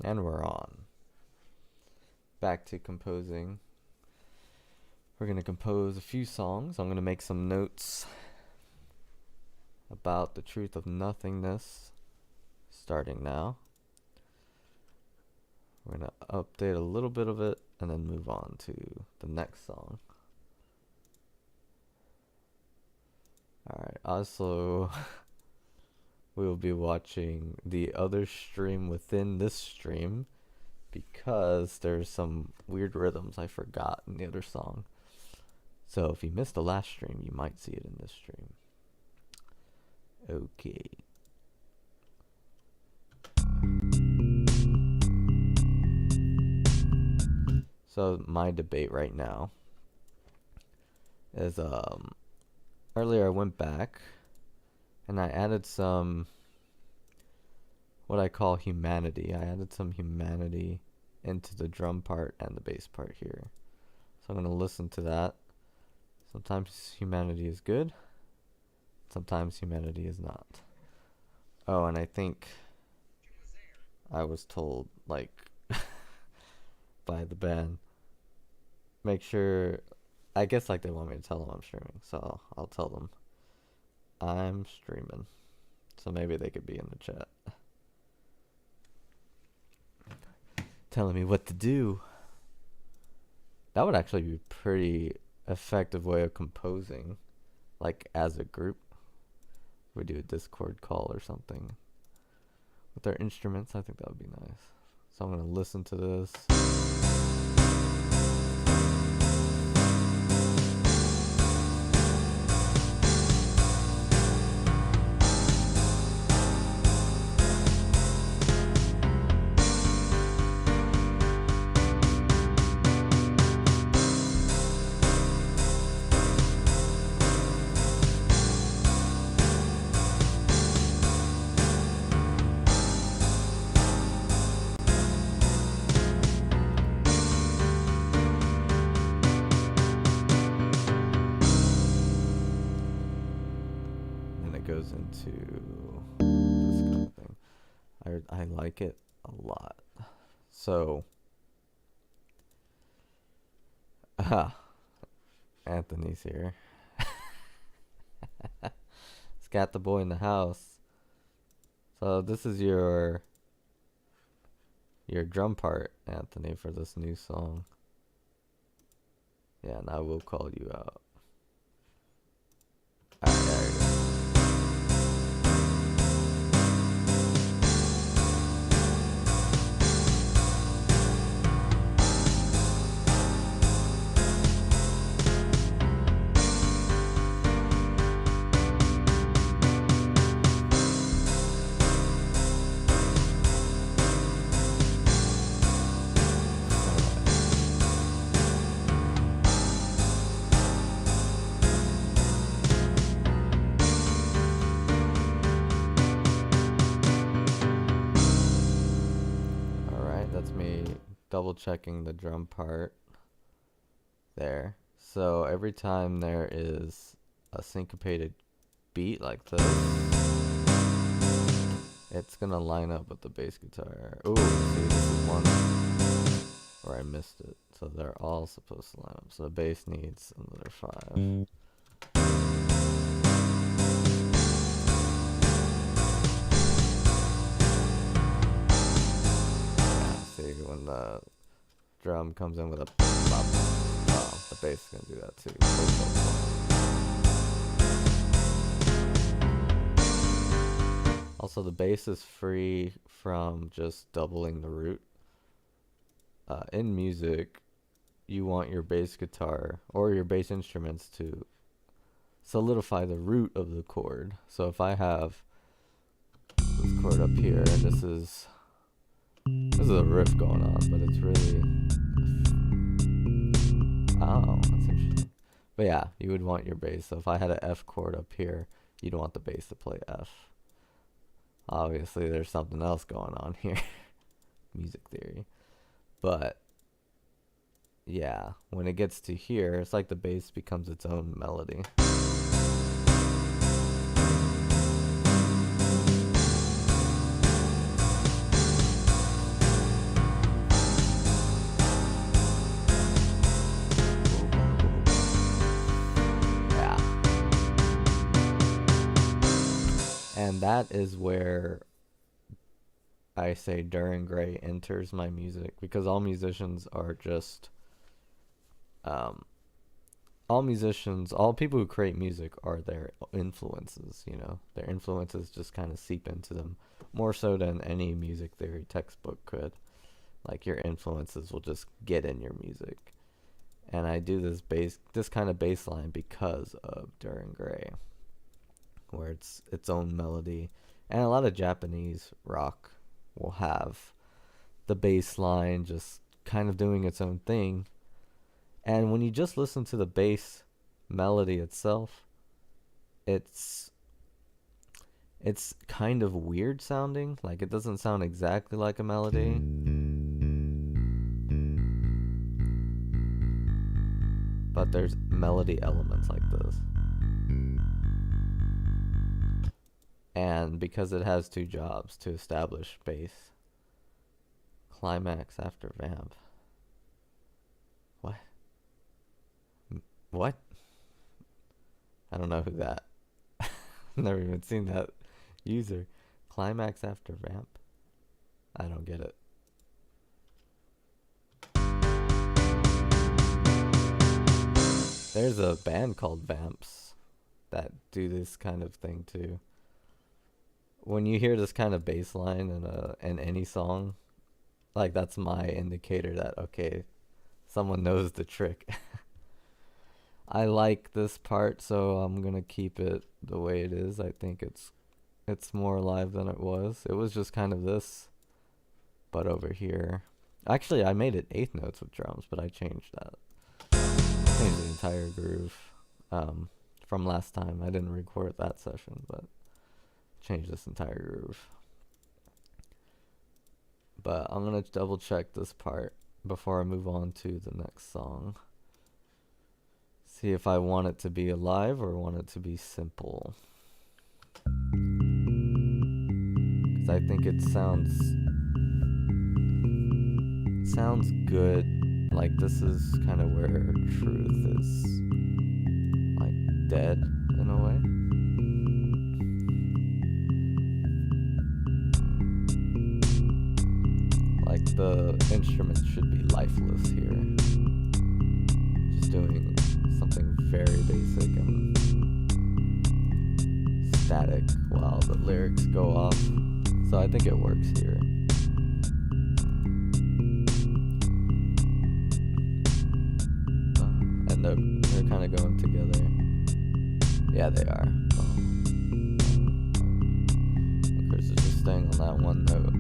And we're on. Back to composing. We're going to compose a few songs. I'm going to make some notes about the truth of nothingness starting now. We're going to update a little bit of it and then move on to the next song. Alright, also we will be watching the other stream within this stream because there's some weird rhythms I forgot in the other song. So if you missed the last stream, you might see it in this stream. Okay. So my debate right now is earlier I went back and I added some what I call humanity. I added some humanity into the drum part and the bass part here. So I'm going to listen to that. Sometimes humanity is good. Sometimes humanity is not. Oh, and I think I was told, like, by the band, make sure, I guess like they want me to tell them I'm streaming, so I'll tell them I'm streaming. So maybe they could be in the chat telling me what to do. That would actually be a pretty effective way of composing, like as a group. We do a Discord call or something with our instruments. I think that would be nice. So I'm gonna listen to this. Goes into this kind of thing. I like it a lot. So Anthony's here. Scat the boy in the house. So this is your drum part, Anthony, for this new song. Yeah, and I will call you out. Alright, there you go. Double checking the drum part there. So every time there is a syncopated beat like this, it's gonna line up with the bass guitar. Ooh, see, this is one where I missed it. So they're all supposed to line up. So the bass needs another 5. See, when the drum comes in with a pop, the bass is gonna do that too. Also, the bass is free from just doubling the root. In music, you want your bass guitar or your bass instruments to solidify the root of the chord. So if I have this chord up here, and this is a riff going on, but it's really, oh, that's interesting. But yeah, you would want your bass. So if I had an F chord up here, you'd want the bass to play F. Obviously, there's something else going on here, music theory. But yeah, when it gets to here, it's like the bass becomes its own melody. that is where I say Duran Gray enters my music, because all musicians are just um all people who create music are their influences, you know. Their influences just kind of seep into them more so than any music theory textbook could. Like, your influences will just get in your music. And I do this kind of bass line because of Duran Gray, where it's its own melody. And a lot of Japanese rock will have the bass line just kind of doing its own thing. And when you just listen to the bass melody itself, it's kind of weird sounding. Like, it doesn't sound exactly like a melody. But there's melody elements like this. And because it has two jobs, to establish bass, climax after vamp. What? What? I don't know who that. Never even seen that user. Climax after vamp? I don't get it. There's a band called Vamps that do this kind of thing too. When you hear this kind of bass line in any song, like, that's my indicator that, okay, someone knows the trick. I like this part, so I'm gonna keep it the way it is. I think it's more alive than it was. It was just kind of this, but over here. Actually, I made it eighth notes with drums, but I changed that. Changed the entire groove from last time. I didn't record that session, but changed this entire groove. But I'm gonna double check this part before I move on to the next song. See if I want it to be alive or want it to be simple. Because I think it sounds good. Like, this is kind of where truth is, like, dead in a way. Like, the instrument should be lifeless here. Just doing something very basic and static while the lyrics go off. So I think it works here. And they're kind of going together. Yeah, they are. Chris is just staying on that one note.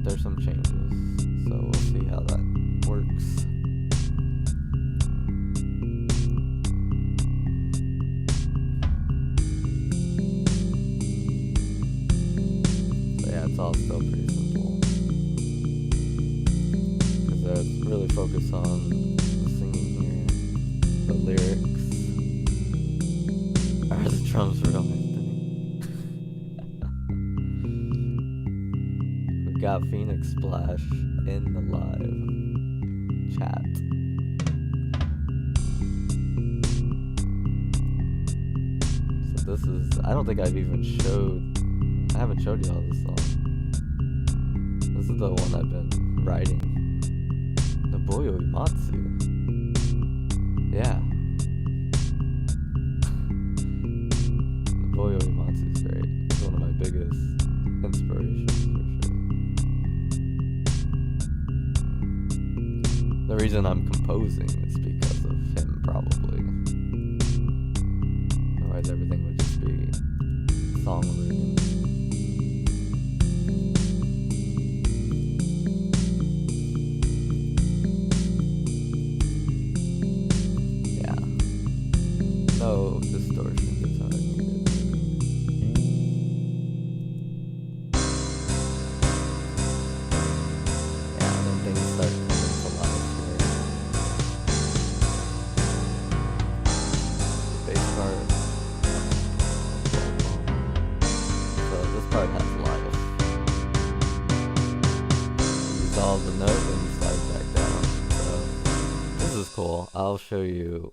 There's some changes, so we'll see how that works. So yeah, it's all still pretty simple, because they're really focused on the singing here, the lyrics. Are the drums real, Anthony? We got Phoenix Splash in the live chat. So this is, I don't think I haven't showed y'all this song. This is the one I've been writing. The Boyo Imatsu. Yeah. The Boyo Imatsu is great. It's one of my biggest inspirations, for sure. The reason I'm composing is because of him, probably. Otherwise, everything would just be songwriting. Yeah. No distortion guitar needed. Yeah, and then things start coming to life here. Bass part. So this part has life. You resolve the note and you slide back down. So this is cool. I'll show you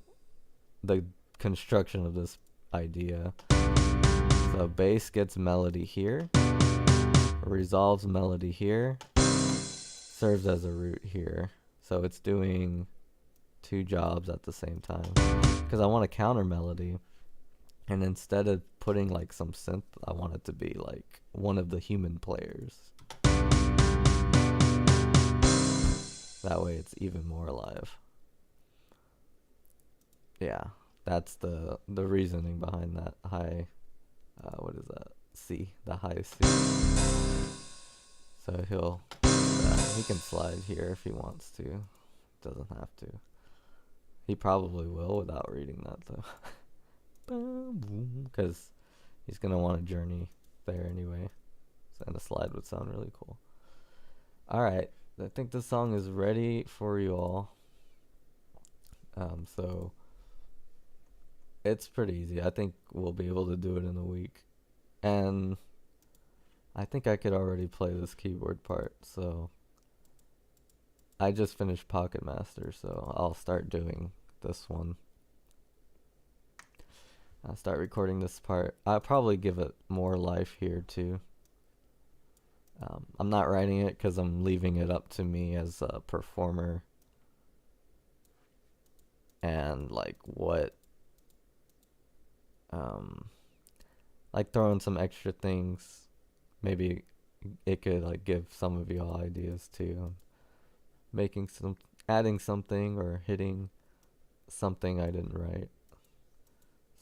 the construction of this idea. So bass gets melody here, resolves melody here, serves as a root here. So it's doing two jobs at the same time. Because I want a counter melody, and instead of putting like some synth, I want it to be like one of the human players. That way it's even more alive. Yeah, that's the reasoning behind that high, what is that? C, the high C. So he can slide here if he wants to. Doesn't have to. He probably will without reading that though. Because he's going to want to journey there anyway. And a slide would sound really cool. Alright, I think this song is ready for you all. So it's pretty easy. I think we'll be able to do it in a week. And I think I could already play this keyboard part, so I just finished Pocket Master, so I'll start doing this one. I'll start recording this part. I'll probably give it more life here too. I'm not writing it because I'm leaving it up to me as a performer. And like what, like throwing some extra things. Maybe it could like give some of y'all ideas too. Adding something or hitting something I didn't write.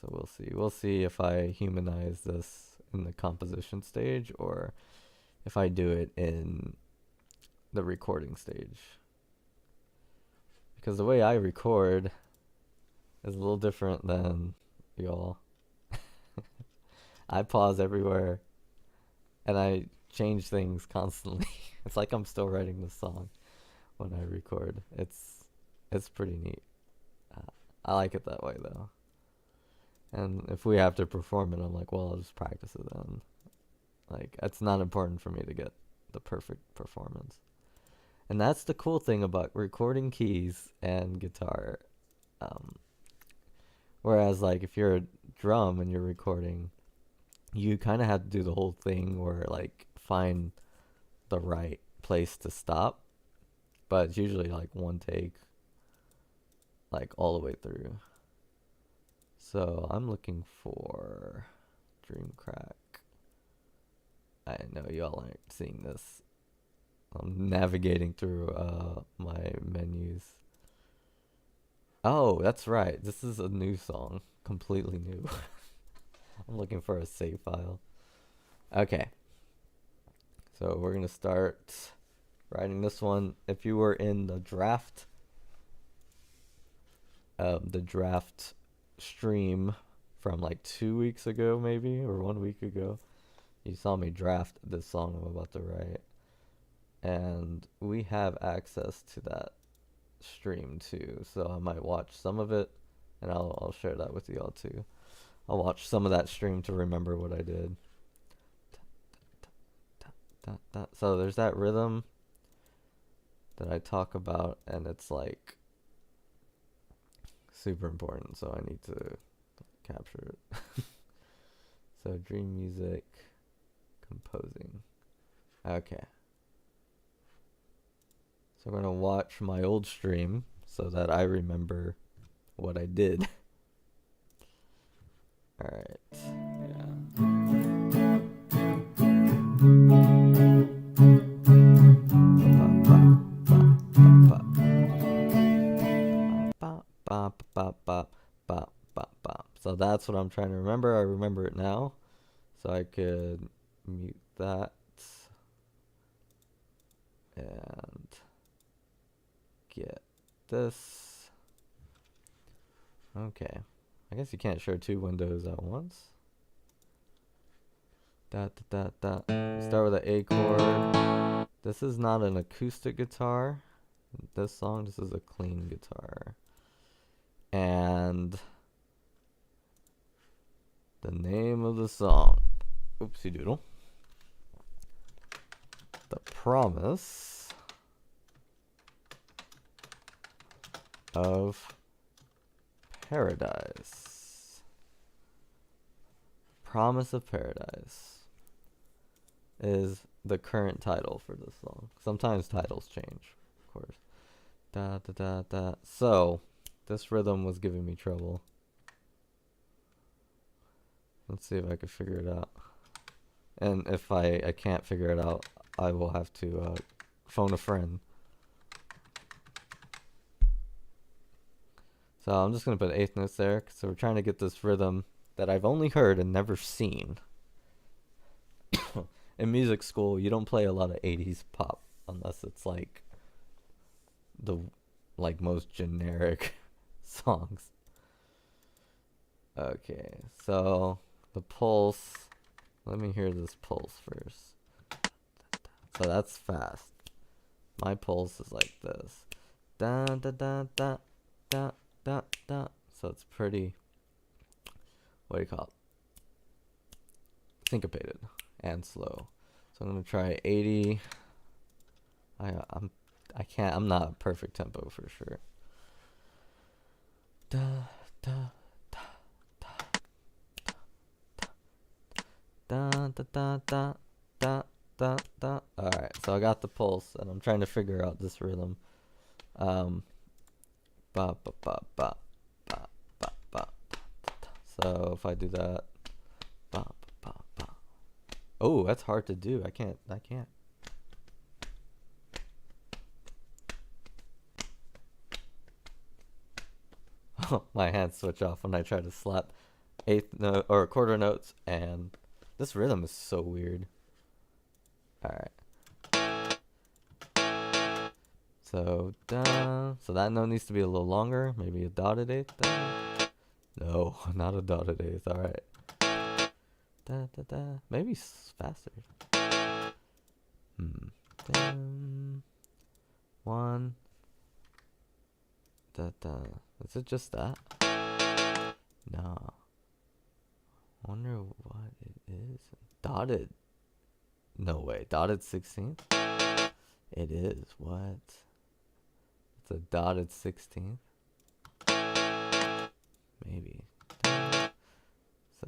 So we'll see. We'll see if I humanize this in the composition stage or if I do it in the recording stage. Because the way I record is a little different than y'all. I pause everywhere and I change things constantly. It's like I'm still writing the song when I record. It's pretty neat. I like it that way though. And if we have to perform it, I'm like, well, I'll just practice it then. Like, it's not important for me to get the perfect performance. And that's the cool thing about recording keys and guitar. Whereas, like, if you're a drum and you're recording, you kind of have to do the whole thing where, like, find the right place to stop. But it's usually, like, one take, like, all the way through. So I'm looking for Dream Crack. I know y'all aren't seeing this. I'm navigating through my menus. Oh, that's right. This is a new song. Completely new. I'm looking for a save file. Okay. So we're going to start writing this one. If you were in the draft stream from like 2 weeks ago maybe, or 1 week ago, you saw me draft this song I'm about to write. And we have access to that stream too, so I might watch some of it and I'll share that with y'all too. I'll watch some of that stream to remember what I did. So there's that rhythm that I talk about, and it's like super important, so I need to capture it. So dream music, composing. Okay. So I'm going to watch my old stream so that I remember what I did. Alright. Yeah. So that's what I'm trying to remember. I remember it now. So I could mute that. And get this. Okay. I guess you can't share two windows at once. Start with an A chord. This is not an acoustic guitar. This song, this is a clean guitar. And the name of the song. Oopsie doodle. The Promise of Paradise. Promise of Paradise is the current title for this song. Sometimes titles change, of course. Da da da da. So, this rhythm was giving me trouble. Let's see if I can figure it out. And if I can't figure it out, I will have to phone a friend. So I'm just going to put eighth notes there. So we're trying to get this rhythm that I've only heard and never seen. In music school, you don't play a lot of 80s pop unless it's like the most generic songs. Okay, so the pulse. Let me hear this pulse first. So that's fast. My pulse is like this. Da da da da da da da. So it's pretty, what do you call it? Syncopated and slow. So I'm gonna try 80. I'm not a perfect tempo for sure. Da da da da da da da da da da da. All right, so I got the pulse, and I'm trying to figure out this rhythm. Ba ba ba ba ba ba ba ba. So if I do that, ba ba ba. Oh, that's hard to do. I can't. My hands switch off when I try to slap eighth note or quarter notes, and this rhythm is so weird. All right. So so that note needs to be a little longer, maybe a dotted eighth. No, not a dotted eighth. All right. Da da da. Maybe faster. One. Da da. Is it just that? No. Wonder what it is. Dotted. No way. Dotted 16th? It is. What? It's a dotted 16th? Maybe. So,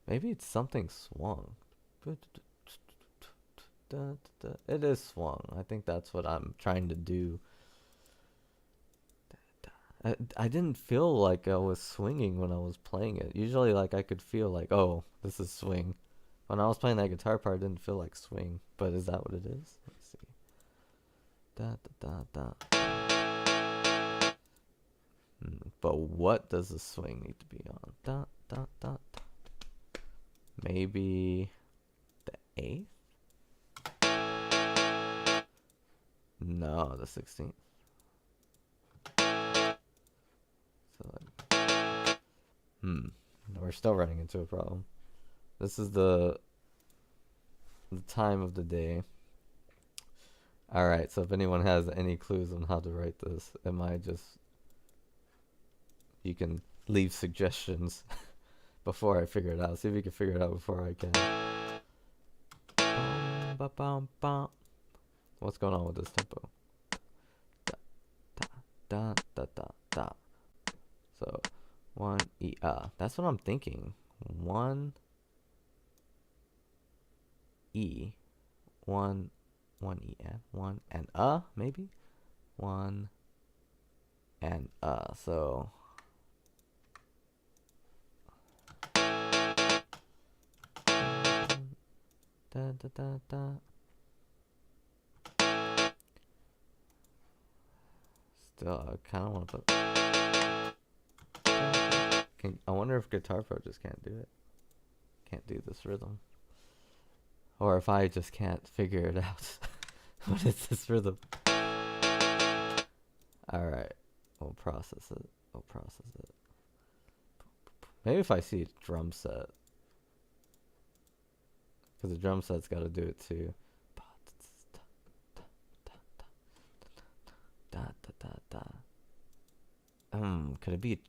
maybe it's something swung. It is swung. I think that's what I'm trying to do. I didn't feel like I was swinging when I was playing it. Usually, like, I could feel like, oh, this is swing. When I was playing that guitar part, it didn't feel like swing. But is that what it is? Let's see. Da da da da. But what does the swing need to be on? Da da da da. Maybe the 8th? No, the 16th. So, we're still running into a problem. This is the time of the day. Alright, so if anyone has any clues on how to write this, you can leave suggestions before I figure it out. See if you can figure it out before I can. What's going on with this tempo? Da da da da da. So 1 E that's what I'm thinking. 1 E 1 E and 1 and maybe 1 and so da da da da. Still, I kind of want to put. I wonder if Guitar Pro just can't do it. Can't do this rhythm. Or if I just can't figure it out. What is this rhythm? Alright. We'll process it. Maybe if I see a drum set. Because the drum set's got to do it too. Could it be?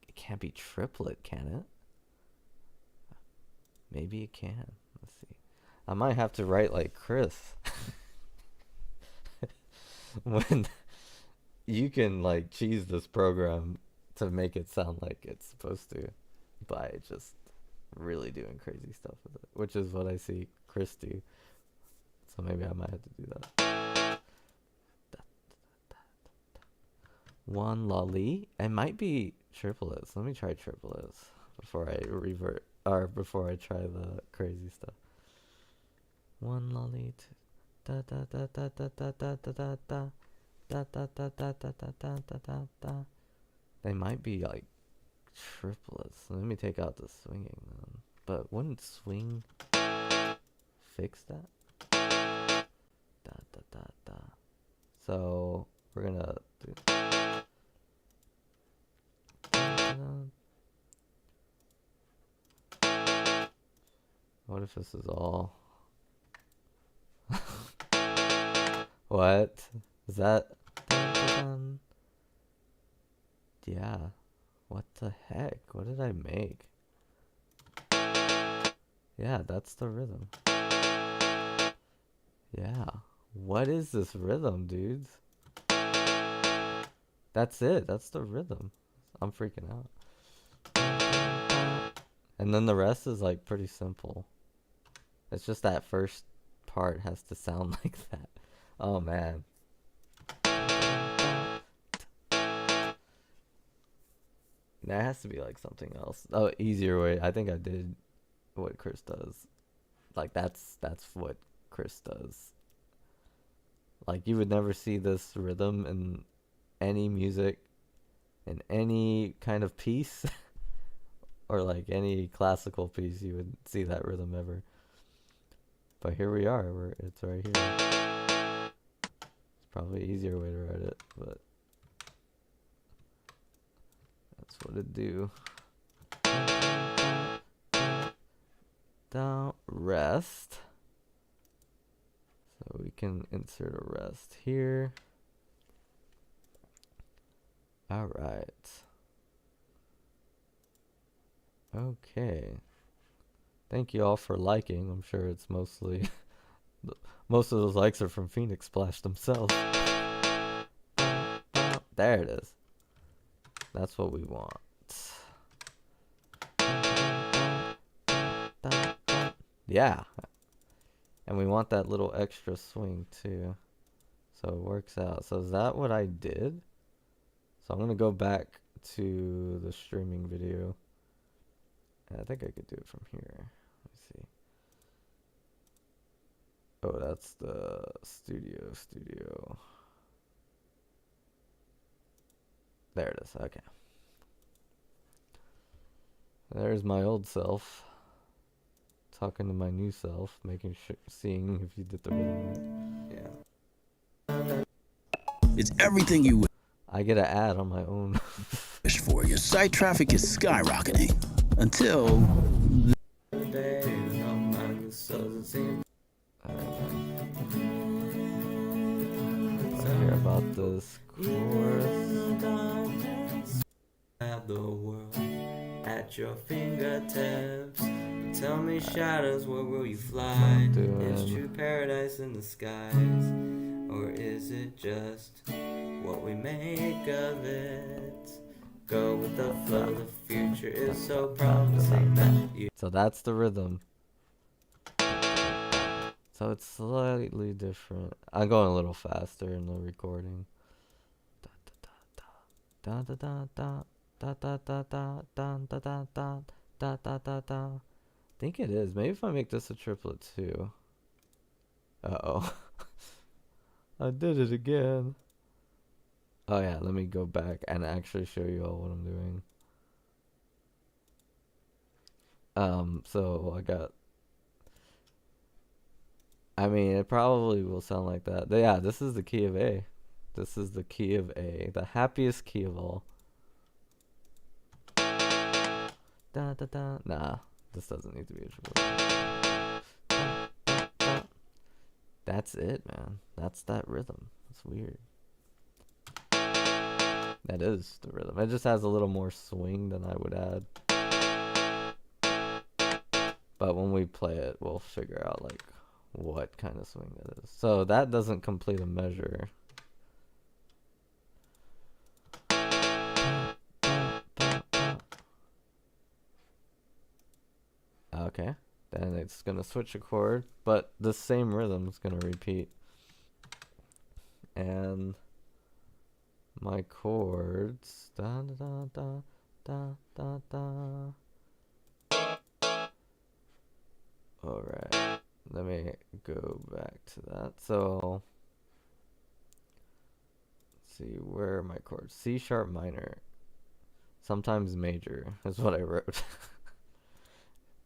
It can't be triplet, can it? Maybe it can. Let's see. I might have to write like Chris. When you can like cheese this program to make it sound like it's supposed to. by just really doing crazy stuff with it, which is what I see Chris do. So maybe I might have to do that. One lolly. It might be triplets. Let me try triplets before I revert, or before I try the crazy stuff. One lolly. Da da da da da da da da da da da da da da da da da da da. They might be like triplets. Let me take out the swinging then. But wouldn't swing fix that? Da da da da. So we're gonna do. What if this is all? What is that? Yeah. What the heck? What did I make? Yeah, that's the rhythm. Yeah. What is this rhythm, dudes? That's it. That's the rhythm. I'm freaking out. And then the rest is like pretty simple. It's just that first part has to sound like that. Oh man. That has to be like something else. Oh, easier way. I think I did what Chris does. Like that's what Chris does. Like you would never see this rhythm in any music, in any kind of piece, or like any classical piece. You would see that rhythm ever. But here we are. It's right here. It's probably an easier way to write it, but that's what it do. Don't rest. So we can insert a rest here. All right. Okay. Thank you all for liking. I'm sure it's mostly most of those likes are from Phoenix Splash themselves. There it is. That's what we want. Yeah. And we want that little extra swing too. So it works out. So is that what I did? So I'm going to go back to the streaming video. I think I could do it from here. Let me see. Oh, that's the studio. There it is. Okay. There's my old self talking to my new self, seeing if you did the rhythm right. Yeah. It's everything you I get an ad on my own. wish for. Your site traffic is skyrocketing until Sorry about this chorus. Have the world at your fingertips. Tell me, shadows, where will you fly? Is true paradise in the skies, or is it just what we make of it? Go with the flow, the future is so promising that you. So that's the rhythm. So it's slightly different. I'm going a little faster in the recording. Da da da da da da da da da da da da da da da da. I think it is. Maybe if I make this a triplet too. Uh-oh. I did it again. Oh yeah, let me go back and actually show you all what I'm doing. So I mean, it probably will sound like that. Yeah, this is the key of A. This is the key of A, the happiest key of all. Da da da. Nah, this doesn't need to be a triple. That's it, man. That's that rhythm. That's weird. That is the rhythm. It just has a little more swing than I would add. But when we play it, we'll figure out like what kind of swing that is. So that doesn't complete a measure. Okay. Then it's gonna switch a chord, but the same rhythm is gonna repeat. And my chords, da da da da da da. All right. Let me go back to that. So, let's see, where are my chords? C sharp minor, sometimes major is what I wrote.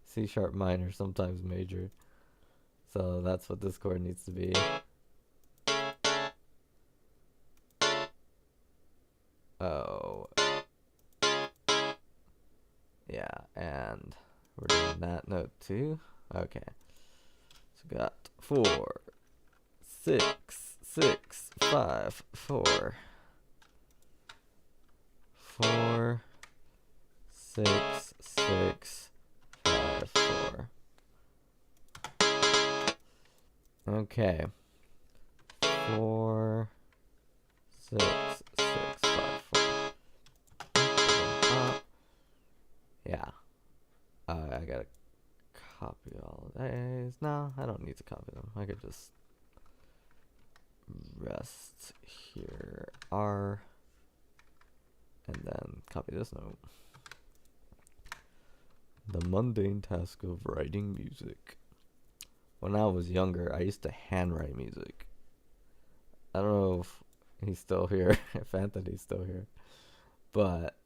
C sharp minor, sometimes major. So that's what this chord needs to be. Oh. Yeah, and we're doing that note too. Okay. So we got 4, 6, 6, 5, 4. 4, 6, 6, 5, 4. Okay. 4, 6, 6, 5, 4. Yeah. I gotta copy all of these. No, I don't need to copy them. I could just rest here. R. And then copy this note. The mundane task of writing music. When I was younger, I used to handwrite music. I don't know if he's still here, if Anthony's still here. But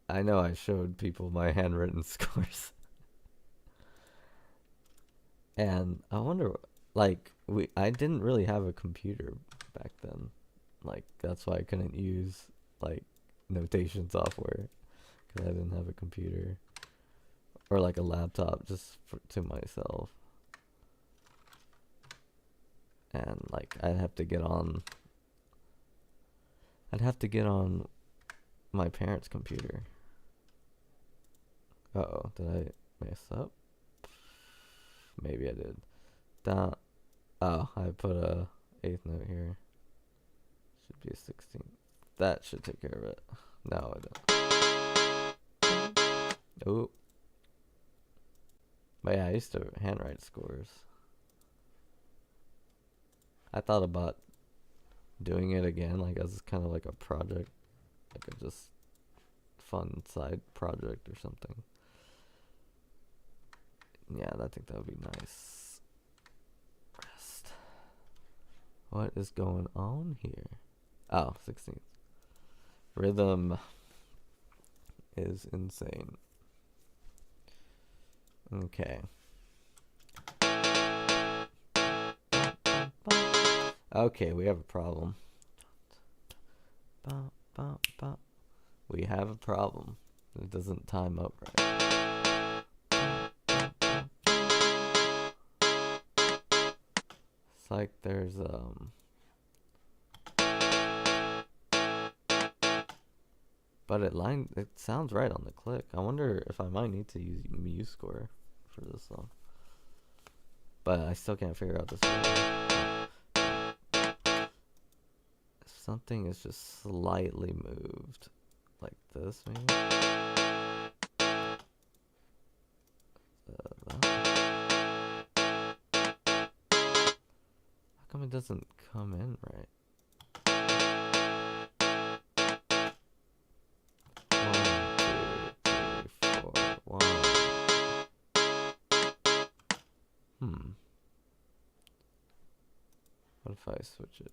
I know I showed people my handwritten scores. And I wonder, like, I didn't really have a computer back then. Like, that's why I couldn't use, like, notation software. Because I didn't have a computer. Or, like, a laptop just to myself. And, like, I'd have to get on my parents' computer. Uh-oh, did I mess up? Maybe I did. Oh, I put a 8th note here. Should be a 16th. That should take care of it. No, I don't. Oh. But yeah, I used to handwrite scores. I thought about doing it again, like as kind of like a project, like a just fun side project or something. Yeah, I think that would be nice. Rest. What is going on here? Oh, 16th. Rhythm is insane. Okay. Okay, we have a problem. We have a problem. It doesn't time up right. It's like there's but it sounds right on the click. I wonder if I might need to use MuseScore for this song. But I still can't figure out this one. If something is just slightly moved, like this maybe. How come it doesn't come in right? What if I switch it?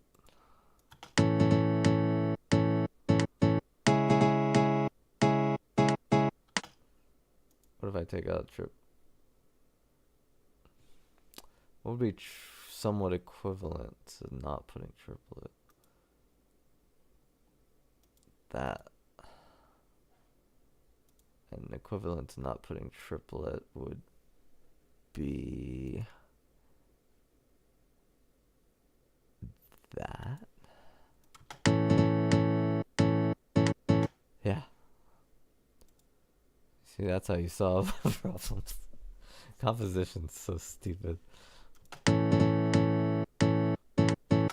What if I take out trip? What would be somewhat equivalent to not putting triplet? That. And equivalent to not putting triplet would be that. Yeah. See, that's how you solve problems. Composition's so stupid.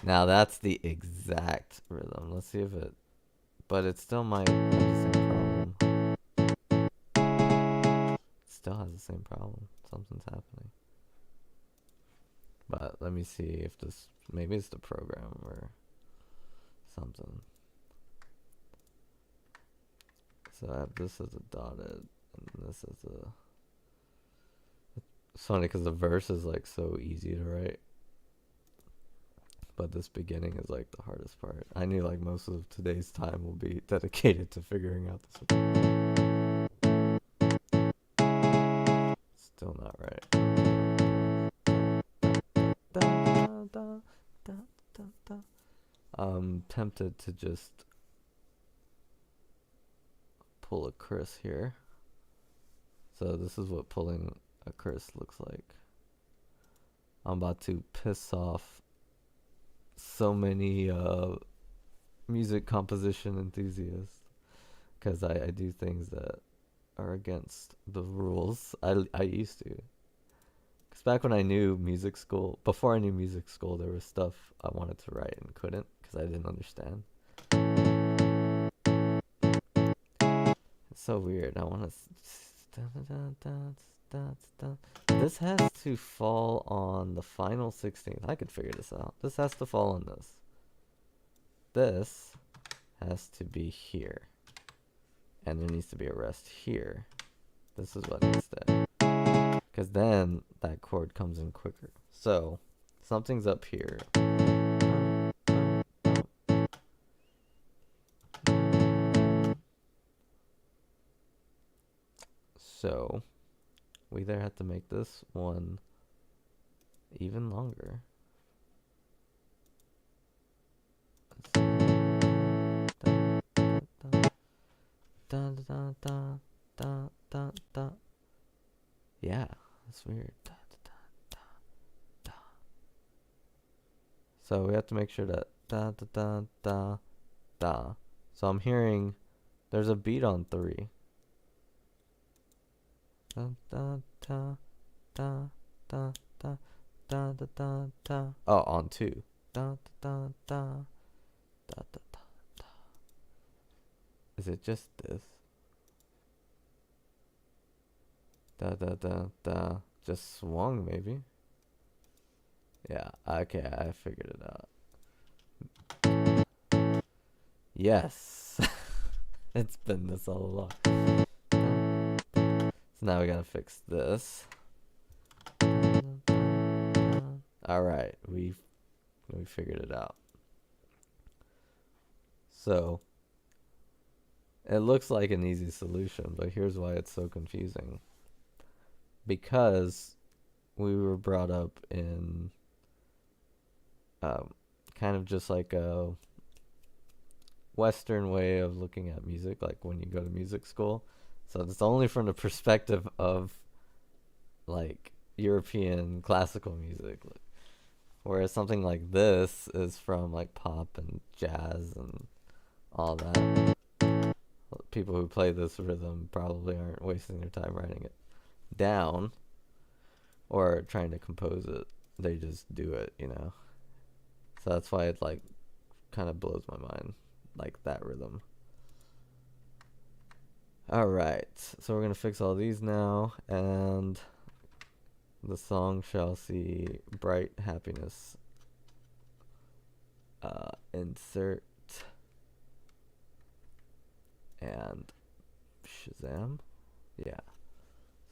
Now that's the exact rhythm. Let's see if it... But it still might have the same problem. still has the same problem. Something's happening. But let me see if this, maybe it's the program or something. So I have this as a dotted, and this as a... It's funny because the verse is like so easy to write. But this beginning is like the hardest part. I knew like most of today's time will be dedicated to figuring out this. Still not right. I'm tempted to just pull a Chris here. So this is what pulling a Chris looks like. I'm about to piss off so many music composition enthusiasts because I do things that are against the rules. I used to. Because back when I knew music school, before I knew music school, there was stuff I wanted to write and couldn't because I didn't understand. It's so weird. I want to... This has to fall on the final 16th. I could figure this out. This has to fall on this. This has to be here. And there needs to be a rest here. This is what needs to... Because then that chord comes in quicker. So, something's up here. So, we either have to make this one even longer. Yeah, that's weird. So we have to make sure that da da da da da. So I'm hearing there's a beat on 3. Da da da da da da da da da da. Oh, on 2. Da da da da da da da. Is it just this? Da da da da. Just swung maybe. Yeah, okay, I figured it out. Yes. It's been this all along. So now we gotta fix this. Alright, we figured it out. So, it looks like an easy solution, but here's why it's so confusing. Because we were brought up in kind of just like a Western way of looking at music, like when you go to music school. So it's only from the perspective of like European classical music, whereas something like this is from like pop and jazz and all that. People who play this rhythm probably aren't wasting their time writing it down or trying to compose it. They just do it, you know. So that's why it like kind of blows my mind, like that rhythm. Alright, so we're gonna fix all these now, and the song shall see bright happiness. Insert and Shazam. Yeah.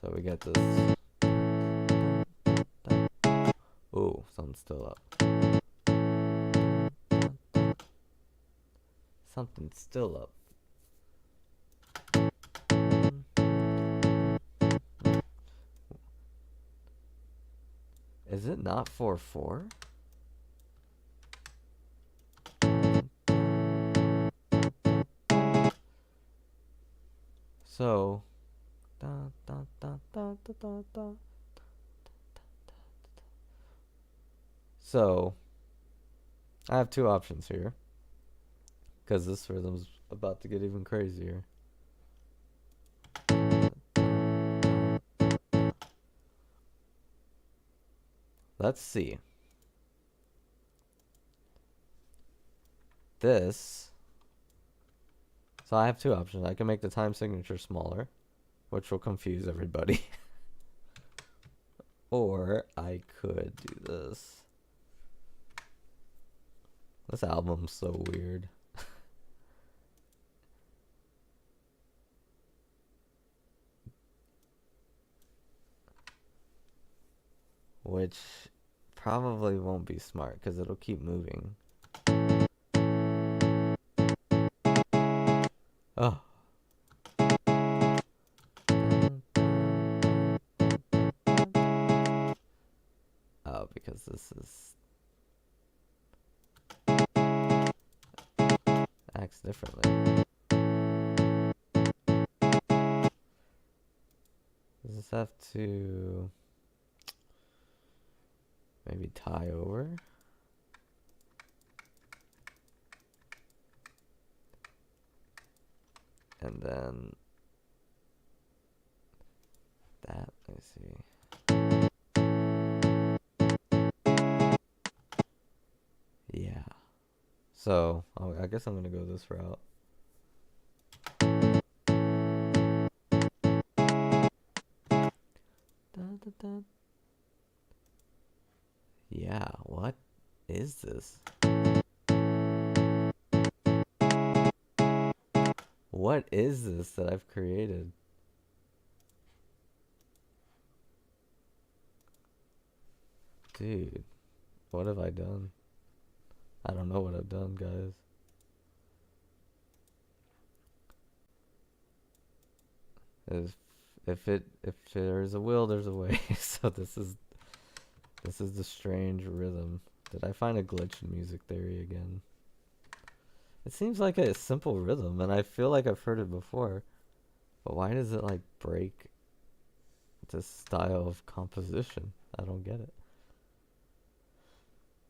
So we get this. Oh, something's still up. Something's still up. Is it not 4/4? So, so I have two options here, because this rhythm's about to get even crazier. Let's see. This. So I have two options. I can make the time signature smaller, which will confuse everybody. Or I could do this. This album's so weird. Which probably won't be smart because it'll keep moving. Oh. Oh, because this is acts differently. Does this have to maybe tie over? And then that, let me see. Yeah. So, I guess I'm gonna go this route. Yeah, what is this? What is this that I've created? Dude, what have I done? I don't know what I've done, guys. If there's a will, there's a way. So this is the strange rhythm. Did I find a glitch in music theory again? It seems like a simple rhythm, and I feel like I've heard it before. But why does it like break this style of composition? I don't get it.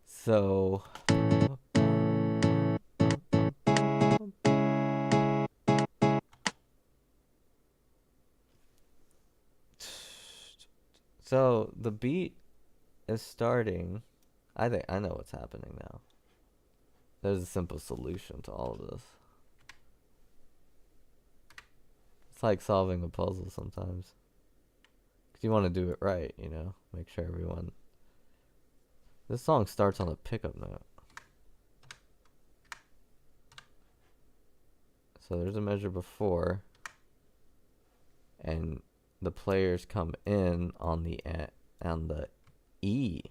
So the beat is starting. I think I know what's happening now. There's a simple solution to all of this. It's like solving a puzzle sometimes. 'Cause you want to do it right, you know? Make sure everyone... This song starts on a pickup note. So there's a measure before. And the players come in on the E.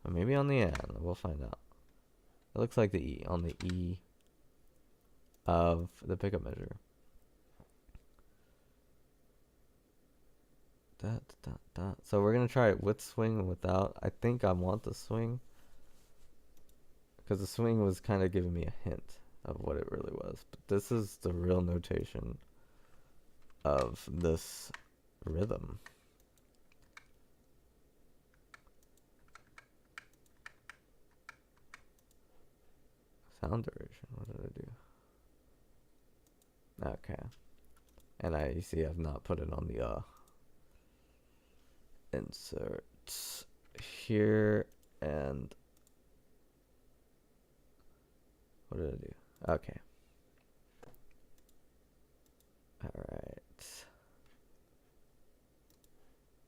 Or maybe on the N. We'll find out. It looks like the E. On the E of the pickup measure. So we're going to try it with swing and without. I think I want the swing. Because the swing was kind of giving me a hint of what it really was. But this is the real notation of this rhythm. Sound duration. What did I do? Okay. And you see I've not put it on the insert here, and what did I do? Okay. Alright.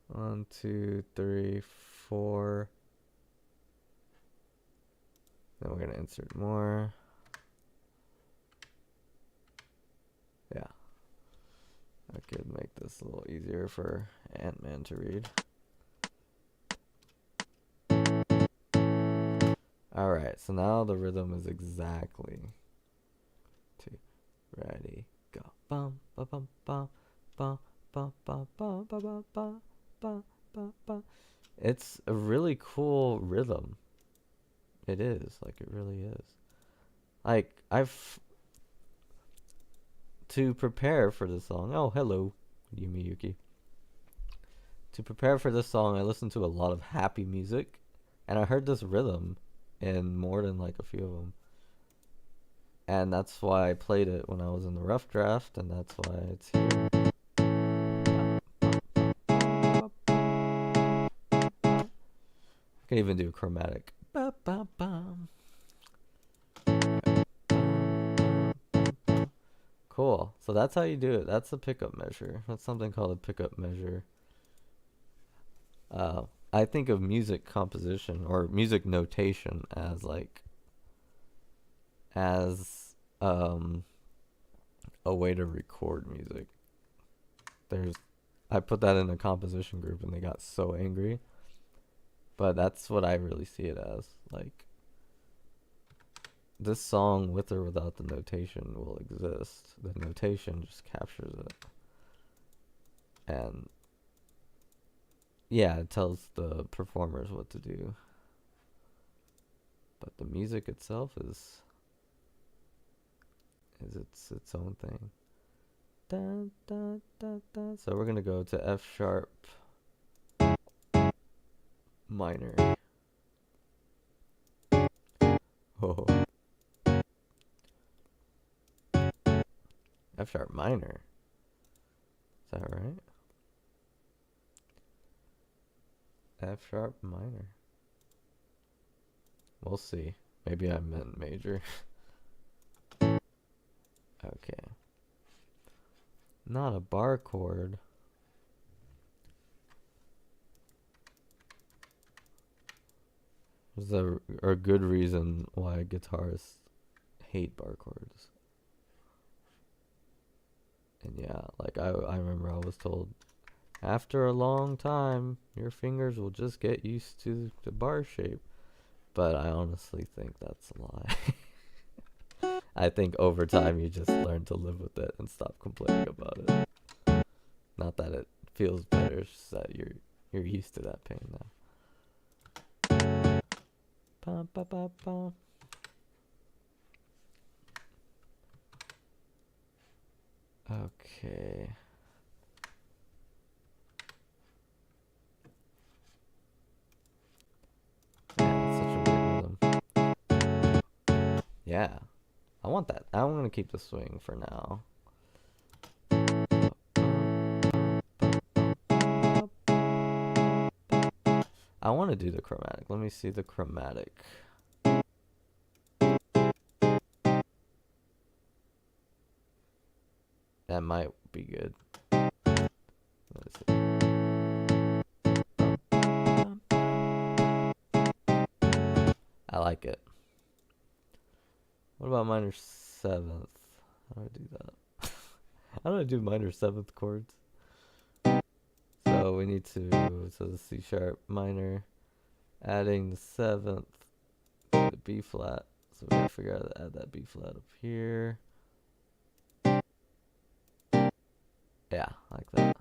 1, 2, 3, 4. Then we're gonna insert more. Yeah. I could make this a little easier for Ant-Man to read. Alright, so now the rhythm is exactly 2. Ready, go. Bum ba bum bum bum bum bum bum bum bum bum bum bum. It's a really cool rhythm. It is, like it really is. Like to prepare for this song. Oh, hello, Yumi Yuki. To prepare for this song, I listened to a lot of happy music, and I heard this rhythm in more than like a few of them. And that's why I played it when I was in the rough draft, and that's why it's here. I can even do chromatic. Cool. So that's how you do it. That's a pickup measure. That's something called a pickup measure. I think of music composition or music notation as like as a way to record music. I put that in a composition group and they got so angry. But that's what I really see it as. Like, this song, with or without the notation, will exist. The notation just captures it. And, yeah, it tells the performers what to do. But the music itself is its own thing. Da, da, da, da. So we're going to go to F sharp minor. Oh. F sharp minor. Is that right? F sharp minor. We'll see. Maybe I meant major. Okay. Not a bar chord. There's a good reason why guitarists hate bar chords. And yeah, like I remember I was told, after a long time, your fingers will just get used to the bar shape. But I honestly think that's a lie. I think over time you just learn to live with it and stop complaining about it. Not that it feels better, it's just that you're used to that pain now. Ba, ba, ba, ba. Okay. Man, that's such a weird rhythm. Yeah. I want that. I'm gonna keep the swing for now. I want to do the chromatic. Let me see the chromatic. That might be good. Let's see. I like it. What about minor seventh? How do I do that? How do I do minor seventh chords? So we need to, so the C sharp minor, adding the seventh to the B flat. So we gotta figure out how to add that B flat up here. Yeah, like that.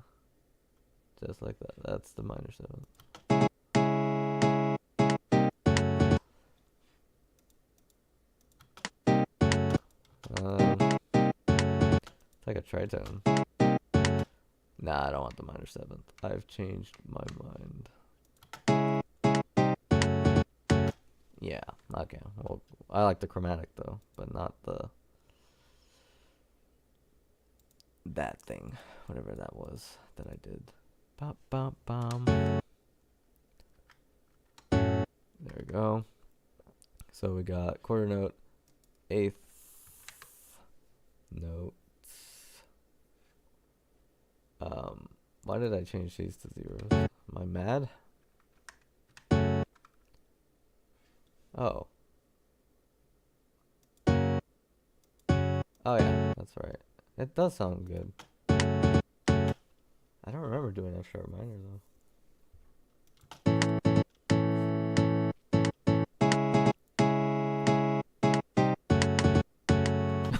Just like that. That's the minor seventh. Like a tritone. Nah, I don't want the minor seventh. I've changed my mind. Yeah, okay. Well, I like the chromatic though, but not that thing, whatever that was that I did. Bop, bop, bom. There we go. So we got quarter note, eighth notes. Why did I change these to zeros? Am I mad? Oh. Oh yeah, that's right. It does sound good. I don't remember doing F sharp minor though.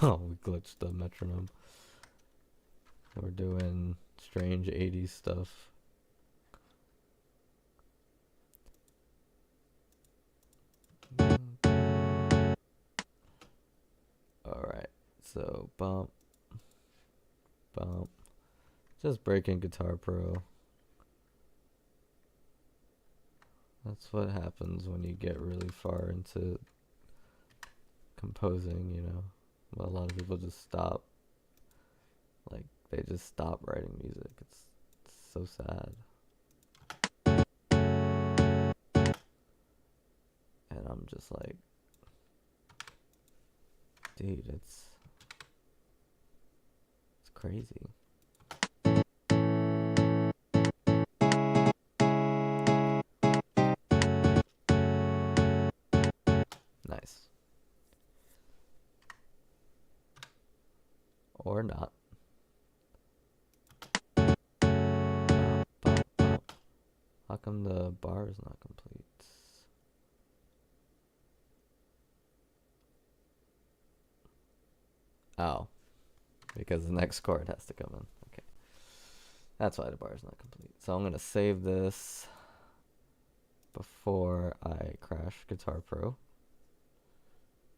Oh, we glitched the metronome. We're doing strange 80s stuff. Alright, so bump, bump. Just breaking Guitar Pro. That's what happens when you get really far into composing, you know. Well, a lot of people just stop. Like, they just stop writing music. It's so sad. And I'm just like, dude, it's crazy. Nice. Or not. How come the bar is not complete? Oh. Because the next chord has to come in. Okay. That's why the bar is not complete. So I'm going to save this before I crash Guitar Pro.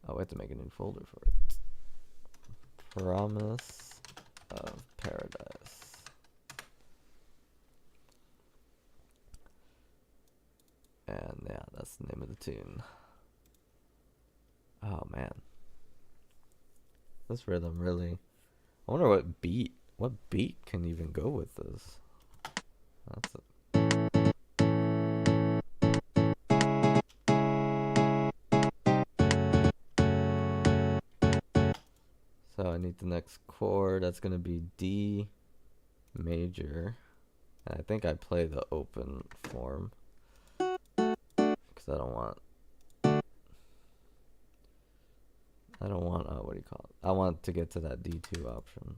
Oh, I have to make a new folder for it. Promise of Paradise. And yeah, that's the name of the tune. Oh man. This rhythm really... I wonder what beat can even go with this. That's it. So I need the next chord. That's gonna be D major. And I think I play the open form because I don't want what do you call it? I want to get to that D2 option.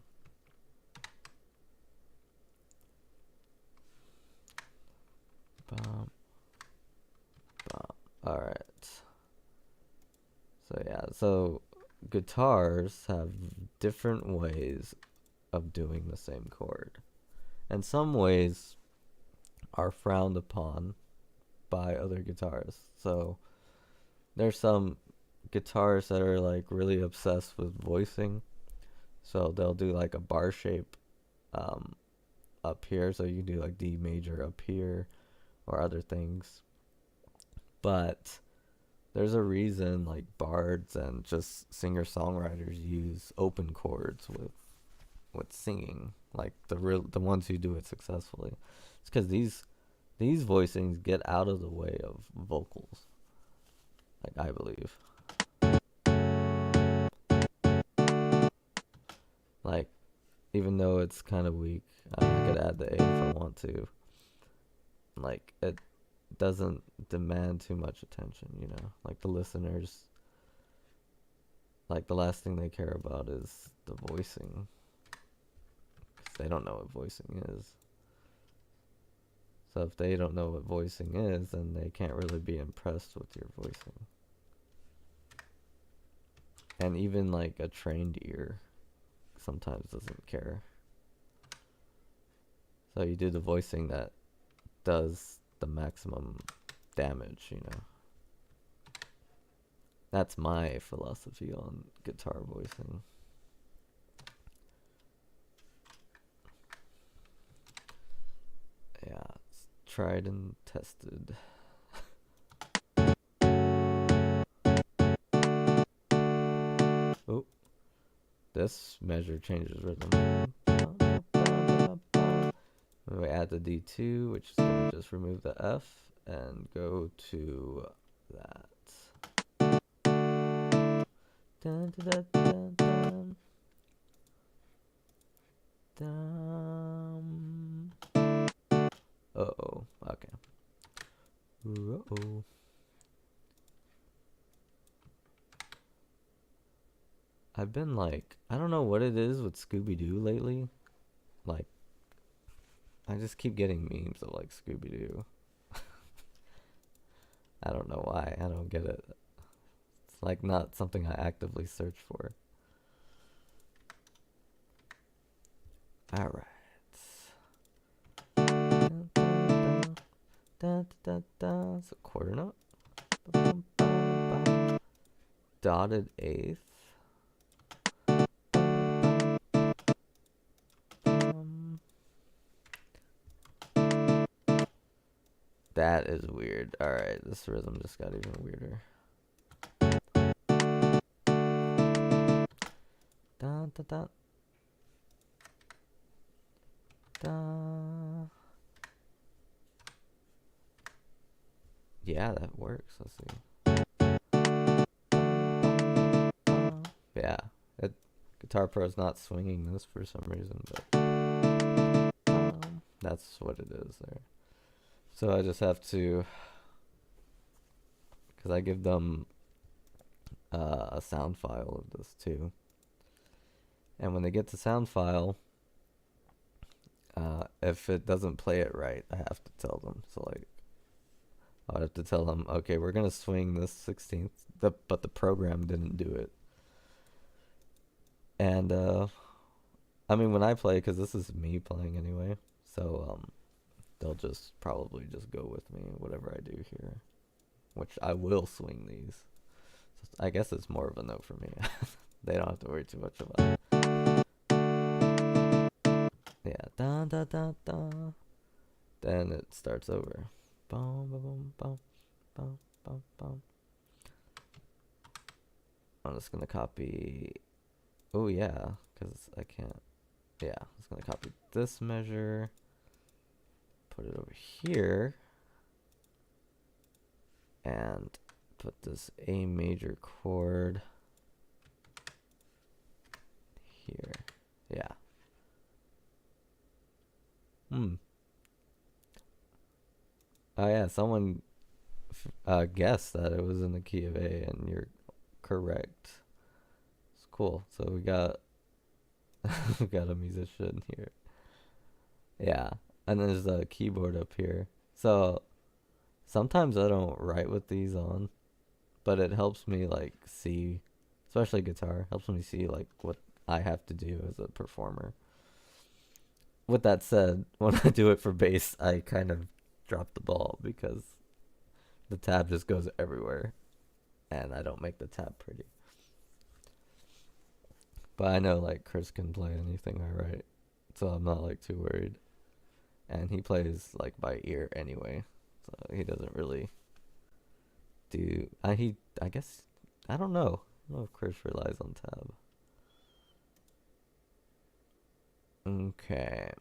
Bum, bum. All right. So yeah, so guitars have different ways of doing the same chord. And some ways are frowned upon by other guitarists. So there's some guitarists that are like really obsessed with voicing. So they'll do like a bar shape up here. So you can do like D major up here or other things. But there's a reason like bards and just singer-songwriters use open chords with singing, like the ones who do it successfully. It's because these voicings get out of the way of vocals, like I believe. Like, even though it's kind of weak, I could add the A if I want to. Like, it doesn't demand too much attention, you know? Like, the listeners, like, the last thing they care about is the voicing. Because they don't know what voicing is. So if they don't know what voicing is, then they can't really be impressed with your voicing. And even, like, a trained ear sometimes doesn't care. So you do the voicing that does the maximum damage, you know. That's my philosophy on guitar voicing. Yeah, it's tried and tested. Oh, this measure changes rhythm. We add the D2, which is going to just remove the F and go to that. Dun, dun, dun, dun, dun. Uh-oh. Okay. Uh-oh. I've been like, I don't know what it is with Scooby-Doo lately. Like, I just keep getting memes of like Scooby-Doo. I don't know why. I don't get it. It's like not something I actively search for. Alright. It's a quarter note. Dotted eighth. That is weird. Alright, this rhythm just got even weirder. Dun, dun, dun. Dun. Yeah, that works. Let's see. Yeah, Guitar Pro is not swinging this for some reason, but that's what it is there. So I just have to, because I give them a sound file of this too. And when they get the sound file, if it doesn't play it right, I have to tell them. So like, I'd have to tell them, okay, we're gonna swing this 16th, but the program didn't do it. And I mean, when I play, because this is me playing anyway, so they'll just probably just go with me whatever I do here, which I will swing these. So I guess it's more of a no for me. They don't have to worry too much about it. Yeah, da da da da. Then it starts over. Boom, boom, boom, boom, boom, boom. I'm just gonna copy. Oh yeah, because I can't. Yeah, I'm just gonna copy this measure. Put it over here. And put this A major chord here. Yeah. Oh yeah, someone guessed that it was in the key of A, and you're correct. It's cool. So we got we got a musician here. Yeah, and there's a keyboard up here. So sometimes I don't write with these on, but it helps me like see, especially guitar, helps me see like what I have to do as a performer. With that said, when I do it for bass, I kind of drop the ball because the tab just goes everywhere and I don't make the tab pretty. But I know like Chris can play anything I write, so I'm not like too worried. And he plays like by ear anyway, so he doesn't really do. I guess I don't know. I don't know if Chris relies on tab. Okay.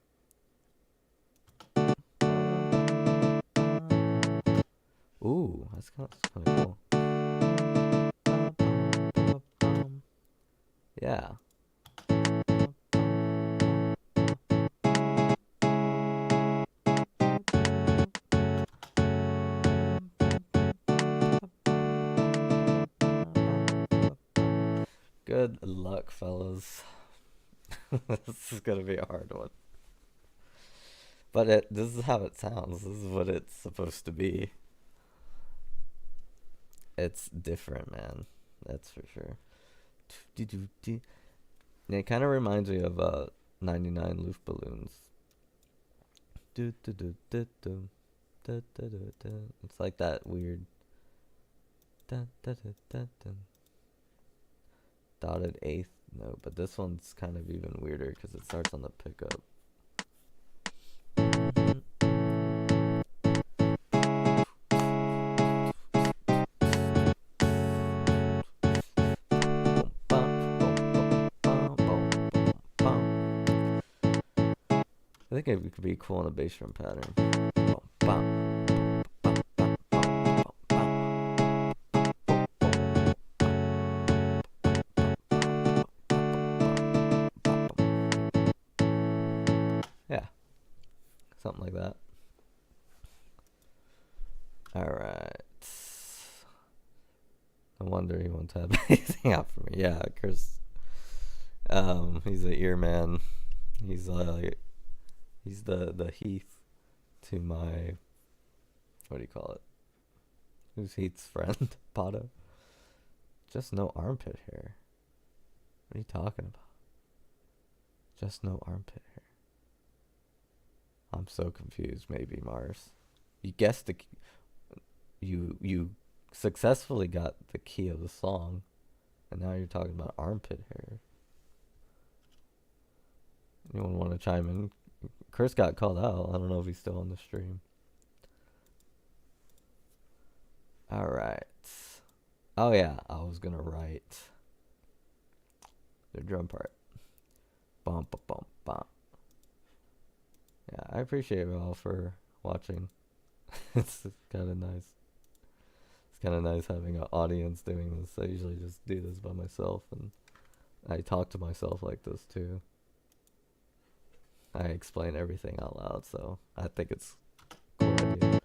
Ooh, that's kind of cool. Yeah. Good luck, fellas. This is gonna be a hard one. But this is how it sounds. This is what it's supposed to be. It's different, man. That's for sure. It kind of reminds me of 99 Luftballons. It's like that weird dotted eighth note, but this one's kind of even weirder because it starts on the pickup. I think it could be cool in a bass drum pattern. Yeah, something like that. Alright. No wonder he won't have anything out for me. Yeah, Chris. He's the ear man. He's he's the Heath to my, what do you call it? Who's Heath's friend? Pato. Just no armpit hair. What are you talking about? Just no armpit hair. I'm so confused. Maybe Mars. You guessed you successfully got the key of the song, and now you're talking about armpit hair. Anyone want to chime in? Chris got called out. I don't know if he's still on the stream. All right. Oh yeah, I was gonna write the drum part. Bum bum bum bum. Yeah, I appreciate you all for watching. It's kind of nice. It's kind of nice having an audience doing this. I usually just do this by myself, and I talk to myself like this too. I explain everything out loud, so I think it's a cool idea.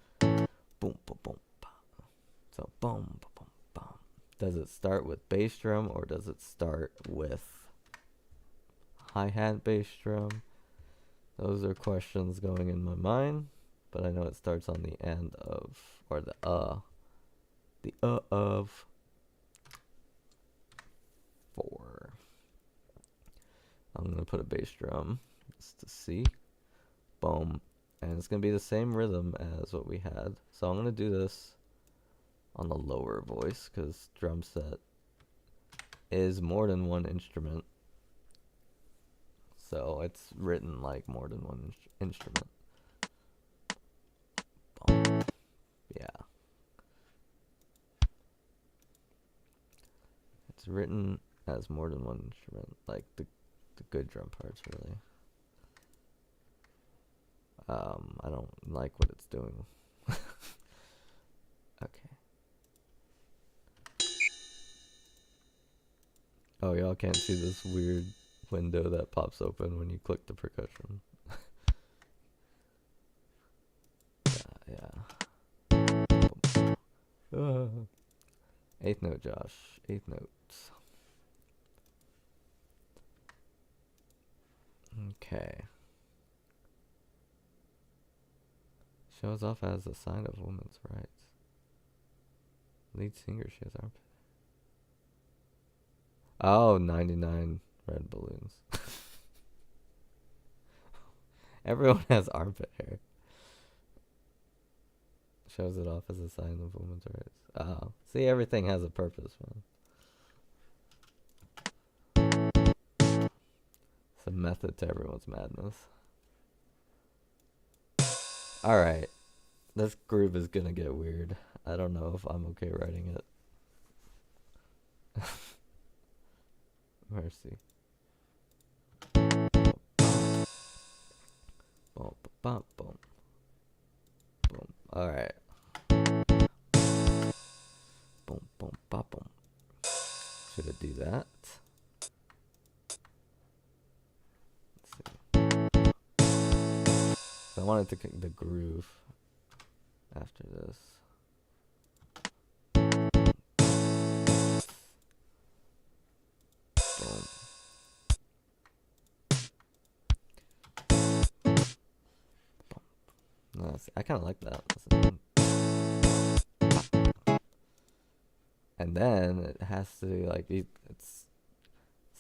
Boom, boom, boom, boom. So boom, boom, boom, boom. Does it start with bass drum or does it start with hi-hat bass drum? Those are questions going in my mind, but I know it starts on the end of, or the of 4. I'm gonna put a bass drum just to see. Boom. And it's gonna be the same rhythm as what we had. So I'm gonna do this on the lower voice because drum set is more than one instrument. So it's written like more than one instrument. Boom. Yeah. It's written as more than one instrument, like the good drum parts, really. I don't like what it's doing. Okay. Oh, y'all can't see this weird window that pops open when you click the percussion. Yeah. Eighth note, Josh. Eighth notes. Okay. Shows off as a sign of women's rights. Lead singer shares armpit. Oh, 99 red balloons. Everyone has armpit hair. Shows it off as a sign of women's rights. Oh, see, everything has a purpose, man. It's a method to everyone's madness. Alright. This groove is gonna get weird. I don't know if I'm okay writing it. Mercy. Boom, boom, boom. Boom. Alright. Boom, boom, bop, boom. Should I do that? I wanted to kick the groove after this. Boom. Nice. I kind of like that. And then it has to like it's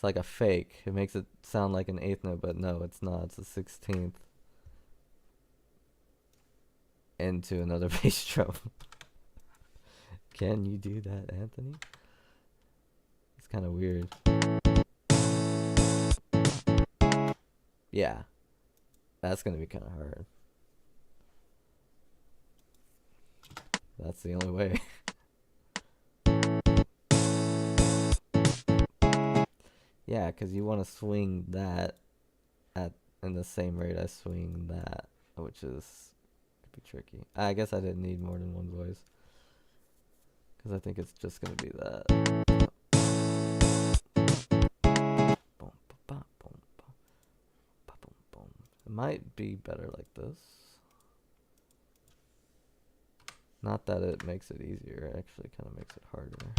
like a fake. It makes it sound like an eighth note, but no, it's not. It's a 16th. Into another bass drum. Can you do that, Anthony? It's kind of weird. Yeah. That's going to be kind of hard. That's the only way. Yeah, because you want to swing that in the same rate I swing that, which is be tricky. I guess I didn't need more than one voice because I think it's just gonna be that. Boom, boom, boom, boom, boom. It might be better like this. Not that it makes it easier, it actually kind of makes it harder.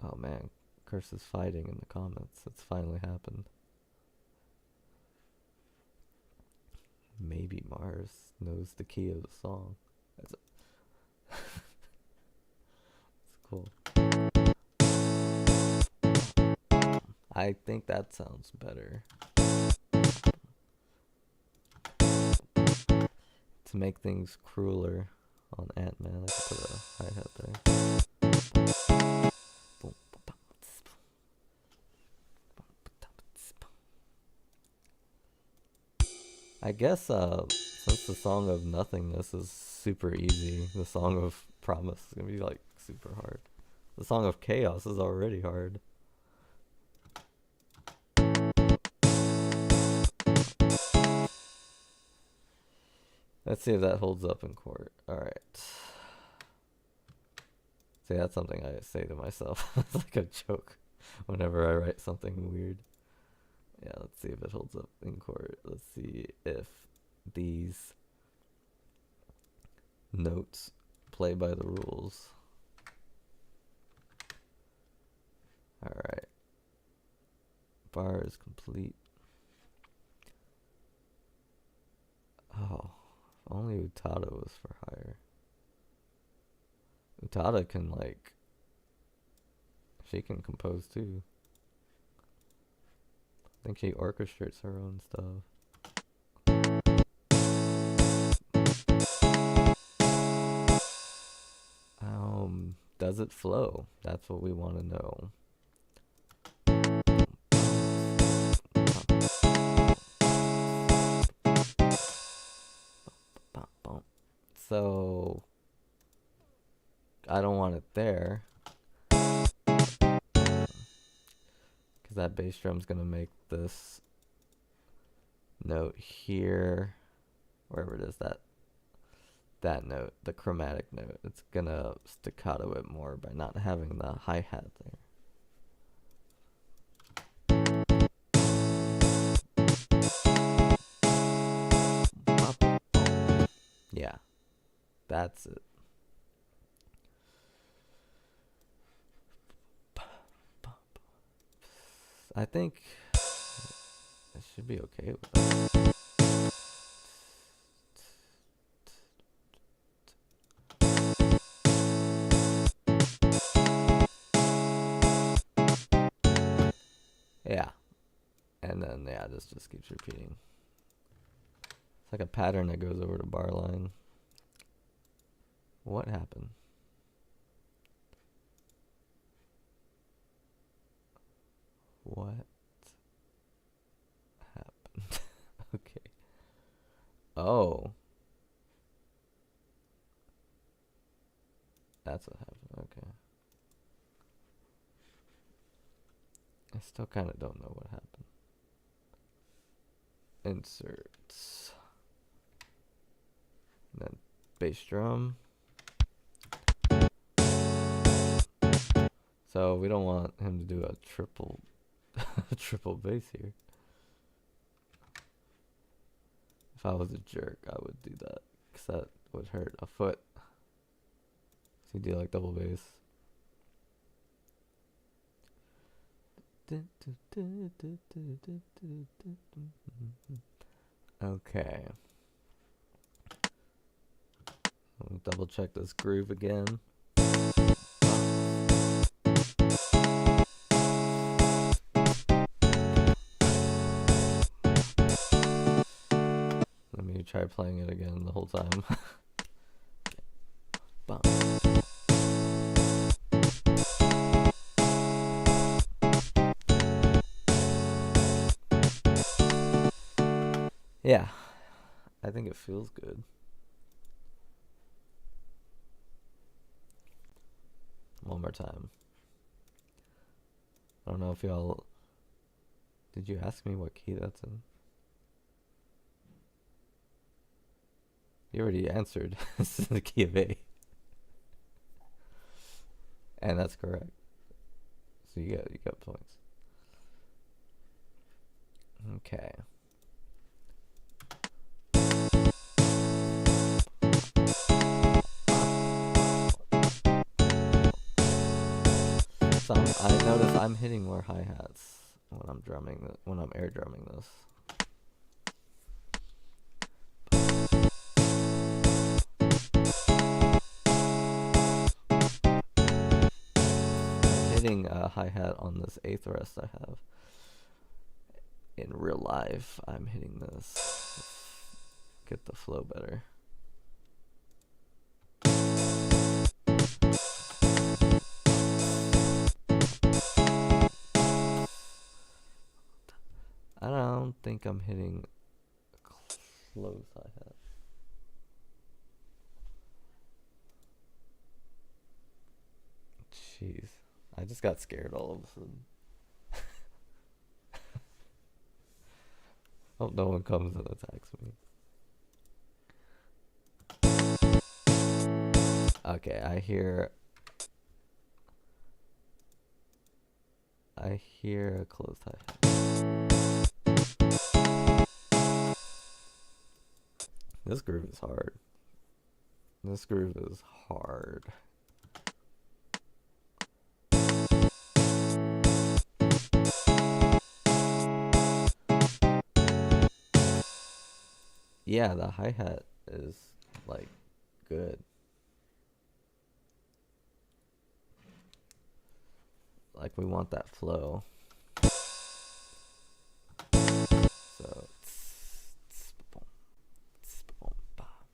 Oh man, Curse is fighting in the comments. It's finally happened. Maybe Mars knows the key of the song. That's cool. I think that sounds better. To make things crueler on Ant-Man, I could put a hi-hat there. I guess since the song of Nothingness is super easy, the song of Promise is gonna be like super hard. The song of Chaos is already hard. Let's see if that holds up in court. Alright. It's See, that's something I say to myself. It's like a joke whenever I write something weird. Yeah, let's see if it holds up in court. Let's see if these notes play by the rules. Alright. Bar is complete. Oh, if only Utada was for hire. Utada can, like, she can compose too. I think she orchestrates her own stuff. Does it flow? That's what we want to know. So I don't want it there, because that bass drum's gonna make this note here, wherever it is, that note, the chromatic note, it's gonna staccato it more by not having the hi-hat there. Yeah, that's it. I think I should be okay with that. Yeah. And then, yeah, this just keeps repeating. It's like a pattern that goes over to bar line. What happened? What happened? Okay. Oh. That's what happened. Okay. I still kind of don't know what happened. Inserts. And then bass drum. So we don't want him to do a triple triple bass here. If I was a jerk, I would do that, because that would hurt a foot. So you do like double bass. Okay. Let me double check this groove again. Let me try playing it again the whole time. Yeah, I think it feels good. One more time. I don't know if y'all... Did you ask me what key that's in? You already answered. This is the key of A. And that's correct. So you got points. Okay. So I notice I'm hitting more hi-hats when I'm drumming, when I'm air drumming this. I'm hitting a hi-hat on this eighth rest I have. In real life, I'm hitting this. Let's get the flow better. I don't think I'm hitting a close hi-hat. Jeez. I just got scared all of a sudden. Hope no one comes and attacks me. Okay, I hear I hear a closed hi-hat. This groove is hard. This groove is hard. Yeah, the hi-hat is like good. Like we want that flow. So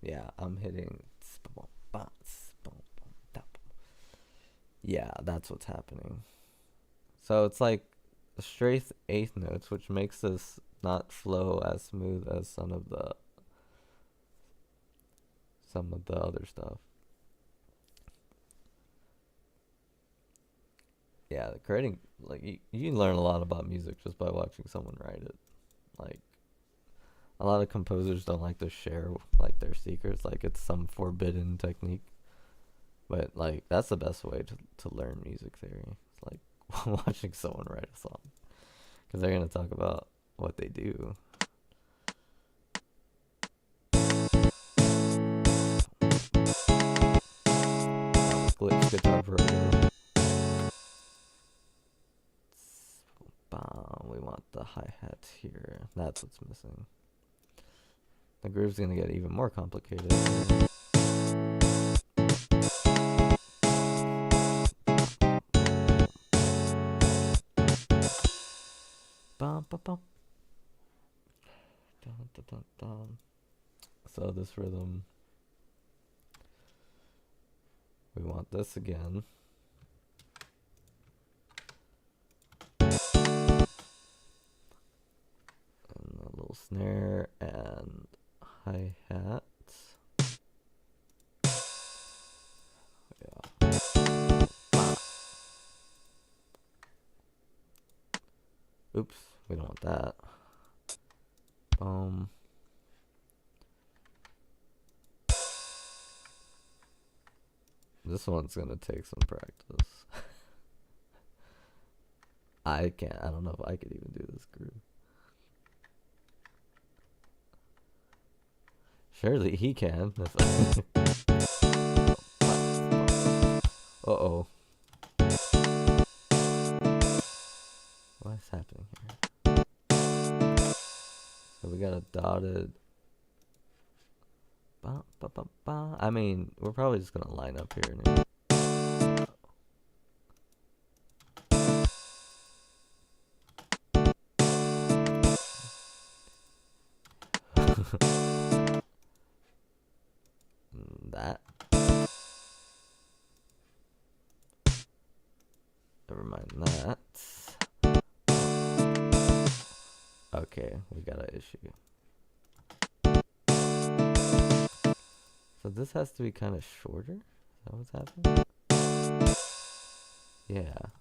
yeah, I'm hitting. Yeah, that's what's happening. So it's like straight eighth notes, which makes this not flow as smooth as some of the other stuff. Yeah, creating, like, you can learn a lot about music just by watching someone write it. Like, a lot of composers don't like to share like their secrets, like it's some forbidden technique. But like that's the best way to learn music theory. It's like watching someone write a song, because they're gonna talk about what they do. Glitch guitar program. We want the hi-hat here. That's what's missing. The groove's gonna get even more complicated. Bum, bum, bum. Dun, dun, dun, dun. So this rhythm, we want this again. And a little snare and hi-hat. Yeah. Oops, we don't want that. This one's gonna take some practice. I don't know if I could even do this groove. Surely he can. Uh-oh. What is happening here? So we got a dotted. I mean, we're probably just gonna line up here now. That. Never mind that. Okay, we got an issue. So this has to be kind of shorter? Is that what's happening? Yeah.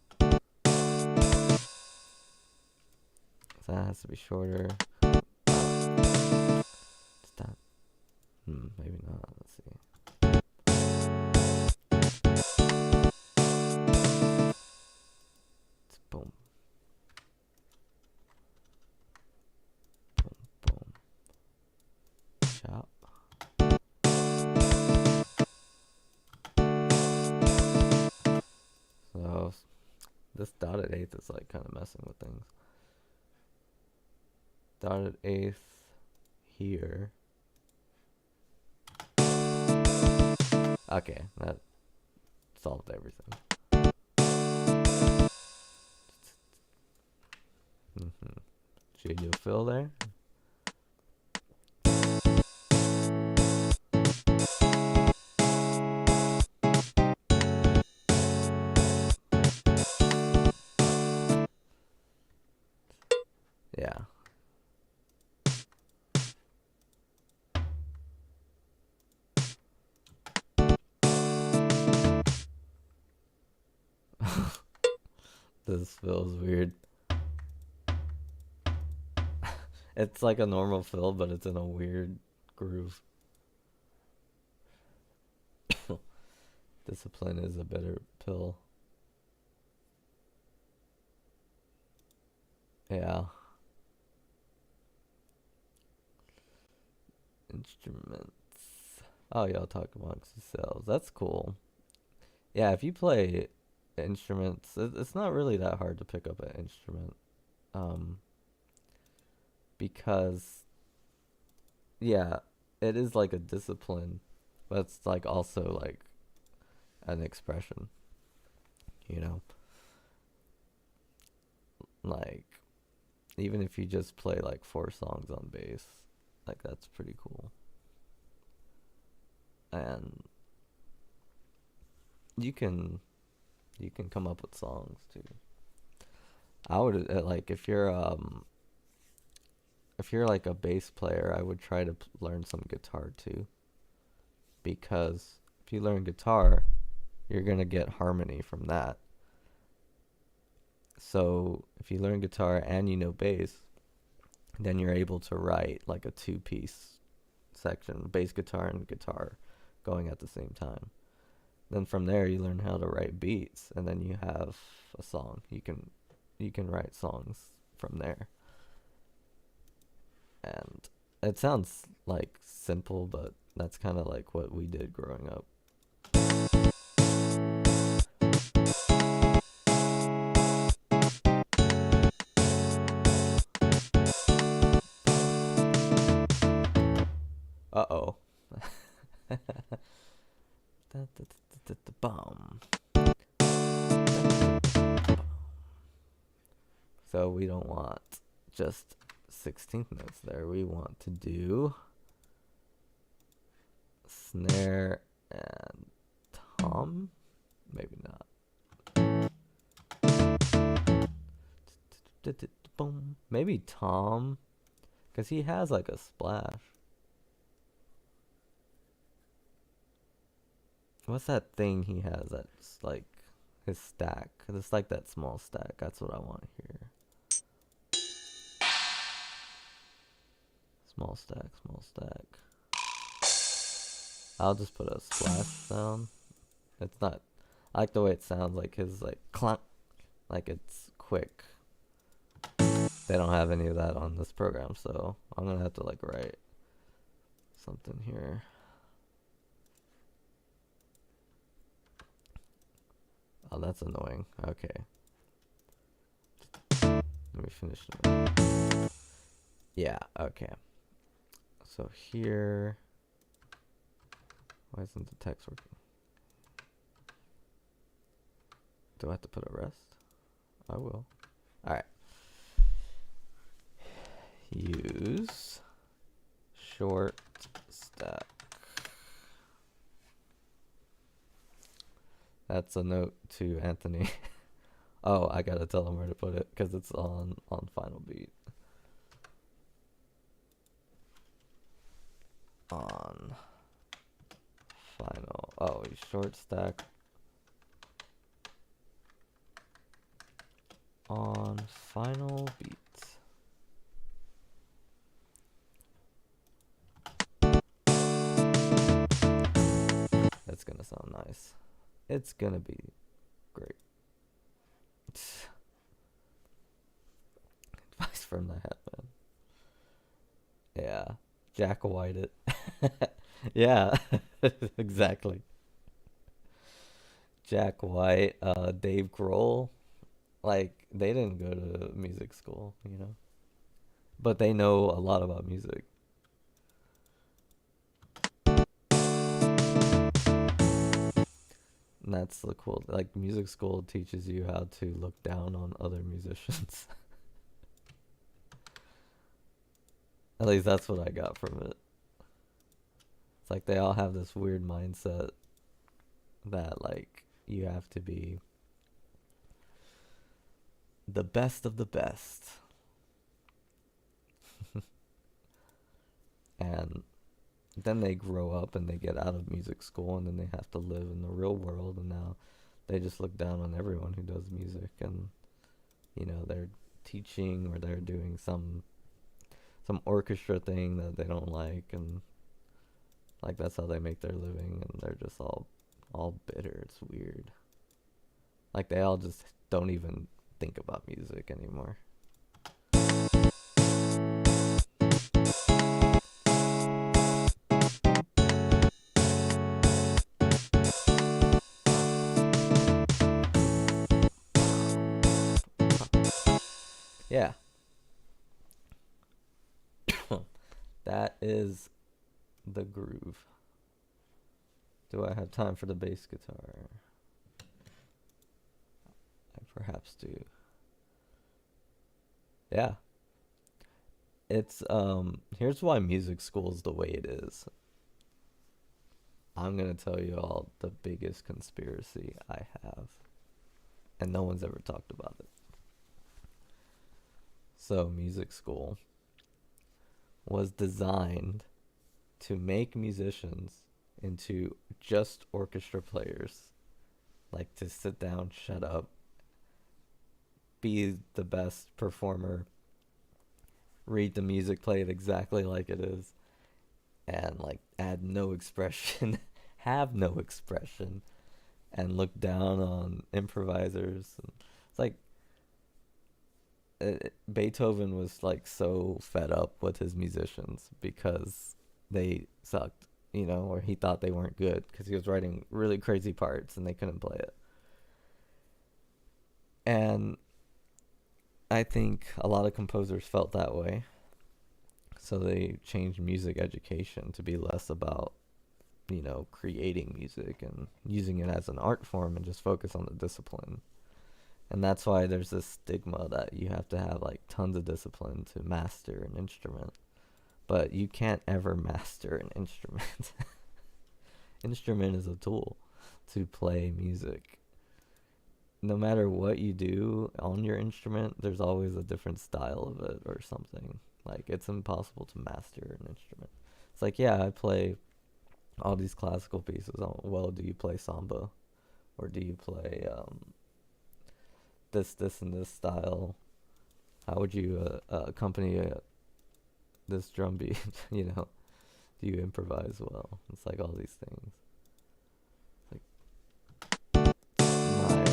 So that has to be shorter. Stop. Maybe not. Let's see. It's boom. Boom, boom. Chop. So this dotted eighth is like kind of messing with things. Dotted eighth here. Okay, that solved everything. Should you fill there? Yeah. This feels weird. It's like a normal fill, but it's in a weird groove. Discipline is a better pill. Yeah. Instruments. Oh, y'all talk amongst yourselves. That's cool. Yeah, if you play instruments, it's not really that hard to pick up an instrument. Um, because yeah, it is like a discipline, but it's like also like an expression, you know? Like even if you just play like 4 songs on bass, like that's pretty cool. And you can come up with songs too. I would like if you're like a bass player, I would try to learn some guitar too, because if you learn guitar, you're going to get harmony from that. So, if you learn guitar and you know bass, then you're able to write like a two-piece section, bass guitar and guitar going at the same time. Then from there you learn how to write beats, and then you have a song. You can write songs from there. And it sounds like simple, but that's kind of like what we did growing up. Uh-oh. Bomb. So we don't want just 16th notes there. We want to do snare and tom. Maybe not. Maybe tom, because he has like a splash. What's that thing he has that's like his stack? It's like that small stack. That's what I want here. Small stack, small stack. I'll just put a splash sound. It's not. I like the way it sounds, like his like clunk, like it's quick. They don't have any of that on this program, so I'm gonna have to like write something here. Oh, that's annoying. Okay. Let me finish it. Yeah, okay. So here. Why isn't the text working? Do I have to put a rest? I will. Alright. Use short stack. That's a note to Anthony. Oh, I gotta tell him where to put it because it's on final beat. On final. Oh, short stack. On final beat. That's gonna sound nice. It's gonna be great. Advice from the Hatman. Yeah. Jack White it. Yeah. Exactly. Jack White, Dave Grohl. Like, they didn't go to music school, you know? But they know a lot about music. And that's the cool. Like, music school teaches you how to look down on other musicians. At least that's what I got from it. It's like they all have this weird mindset that, like, you have to be the best of the best. And then they grow up and they get out of music school, and then they have to live in the real world, and now they just look down on everyone who does music, and you know, they're teaching or they're doing some orchestra thing that they don't like, and like that's how they make their living, and they're just all bitter. It's weird. Like they all just don't even think about music anymore. Yeah. That is the groove. Do I have time for the bass guitar? I perhaps do. Yeah. It's here's why music school is the way it is. I'm gonna tell you all the biggest conspiracy I have, and no one's ever talked about it. So music school was designed to make musicians into just orchestra players, like to sit down, shut up, be the best performer, read the music, play it exactly like it is, and like add no expression, have no expression, and look down on improvisers. It's like Beethoven was like so fed up with his musicians because they sucked, or he thought they weren't good because he was writing really crazy parts and they couldn't play it. And I think a lot of composers felt that way. So they changed music education to be less about, creating music and using it as an art form and just focus on the discipline. And that's why there's this stigma that you have to have like tons of discipline to master an instrument. But you can't ever master an instrument. Instrument is a tool to play music. No matter what you do on your instrument, there's always a different style of it or something. Like, it's impossible to master an instrument. It's like, yeah, I play all these classical pieces. Well, do you play samba? Or do you play this, and this style? How would you accompany this drum beat? Do you improvise well? It's like all these things. My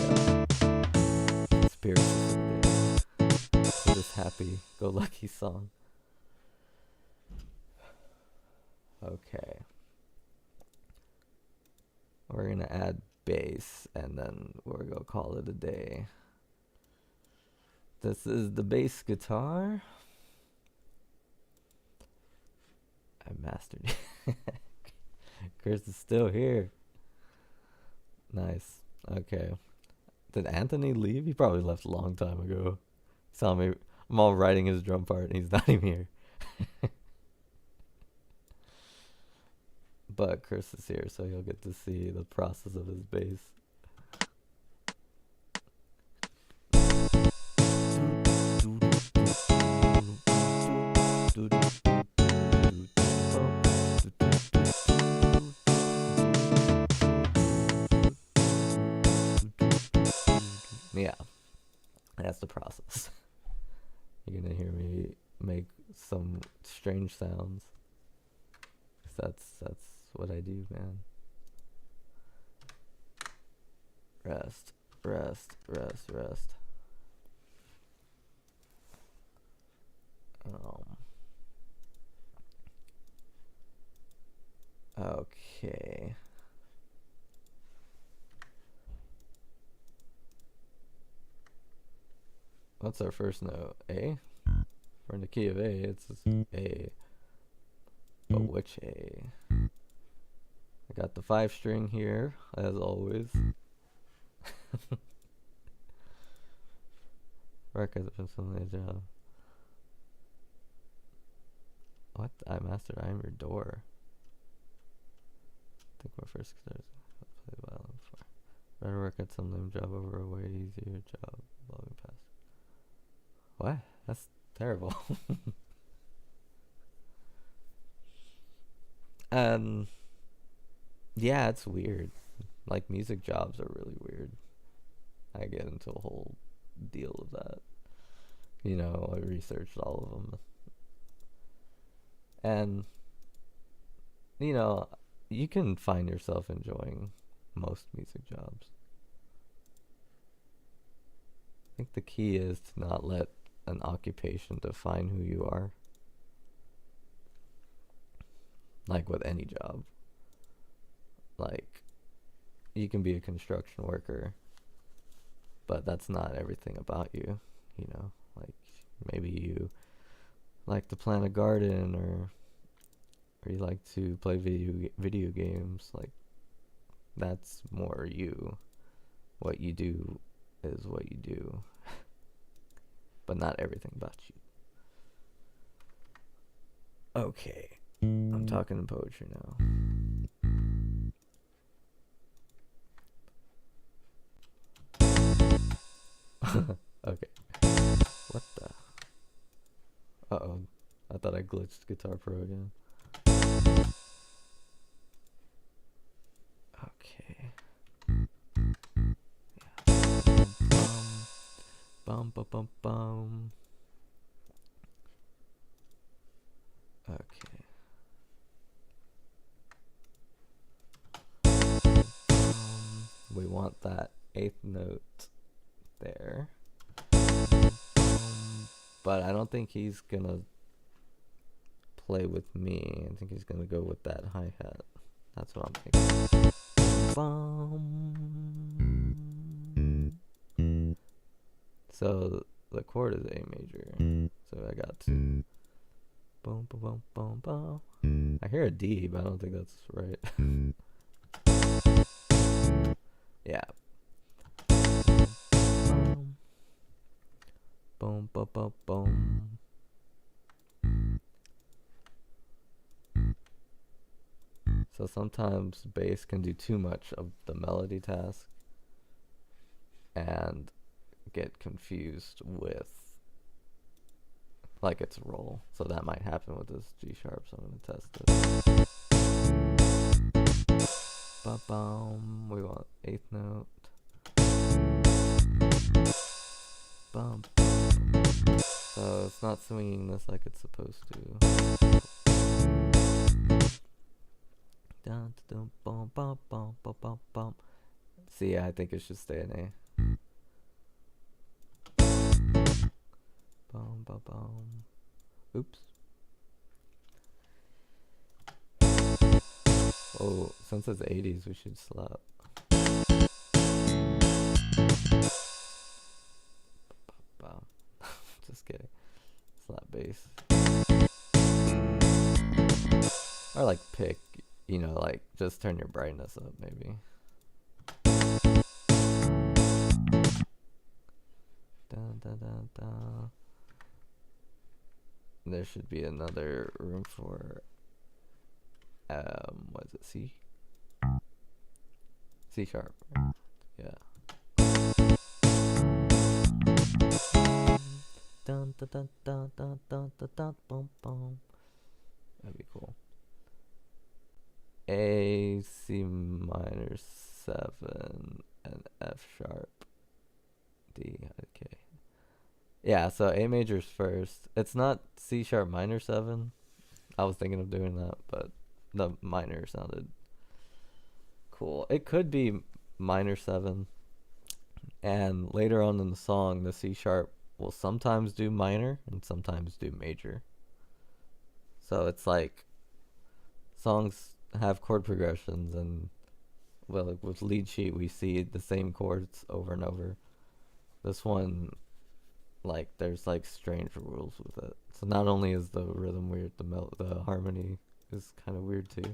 conspiracy for this happy-go-lucky song. Okay. We're gonna add bass, and then we're gonna call it a day. This is the bass guitar. I mastered it. Chris is still here. Nice. Okay. Did Anthony leave? He probably left a long time ago. Saw me. I'm all writing his drum part, and he's not even here. But Chris is here, so you'll get to see the process of his bass. Yeah, that's the process. You're gonna hear me make some strange sounds. That's what I do, man. Rest, rest, rest, rest. Okay. What's our first note? A? We're in the key of A. It's just A. But which A? I got the 5 string here, as always. Records of pencil major. What? I mastered I Am Your Door. I think my first guitar is play the violin before. Better work at some lame job over a way easier job evolving past. What? That's terrible. Yeah, it's weird. Like, music jobs are really weird. I get into a whole deal of that. I researched all of them. And, you can find yourself enjoying most music jobs. I think the key is to not let an occupation define who you are. Like with any job. Like, you can be a construction worker, but that's not everything about you, Like, Maybe you like to plant a garden, or you like to play video games. Like, that's more you. What you do is what you do, but not everything about you. Okay, I'm talking in poetry now. Okay. What the? Uh-oh. I thought I glitched Guitar Pro again. Okay. Yeah. Bum bum bum bum. Okay. We want that eighth note there. But I don't think he's gonna play with me. I think he's gonna go with that hi-hat. That's what I'm thinking. So the chord is A major. So I got to boom boom boom boom boom. I hear a D, but I don't think that's right. Yeah. Boom boom boom boom. So sometimes bass can do too much of the melody task and get confused with like its role. So that might happen with this G sharp, so I'm gonna test it. Ba-bum. We want eighth note. Bum. So it's not swinging this like it's supposed to. Dun, dun, bum, bum, bum, bum, bum, bum. See, I think it should stay in A. Bum, bum, bum. Oops. Oh, since it's 80s, we should slap. Bum. Just kidding. Slap bass. Or like pick, you know, like just turn your brightness up maybe. Dun, dun, dun, dun. There should be another room for what is it, C? C sharp. Yeah. Dun dun dun dun dun dun dun dun bum bum. That'd be cool. A, C minor 7, and F sharp, D, okay. Yeah, so A major's first. It's not C sharp minor 7. I was thinking of doing that, but the minor sounded cool. It could be minor 7, and later on in the song, the C sharp will sometimes do minor and sometimes do major. So it's like songs have chord progressions, and well, with lead sheet we see the same chords over and over. This one, like, there's like strange rules with it. So not only is the rhythm weird, the harmony is kind of weird too.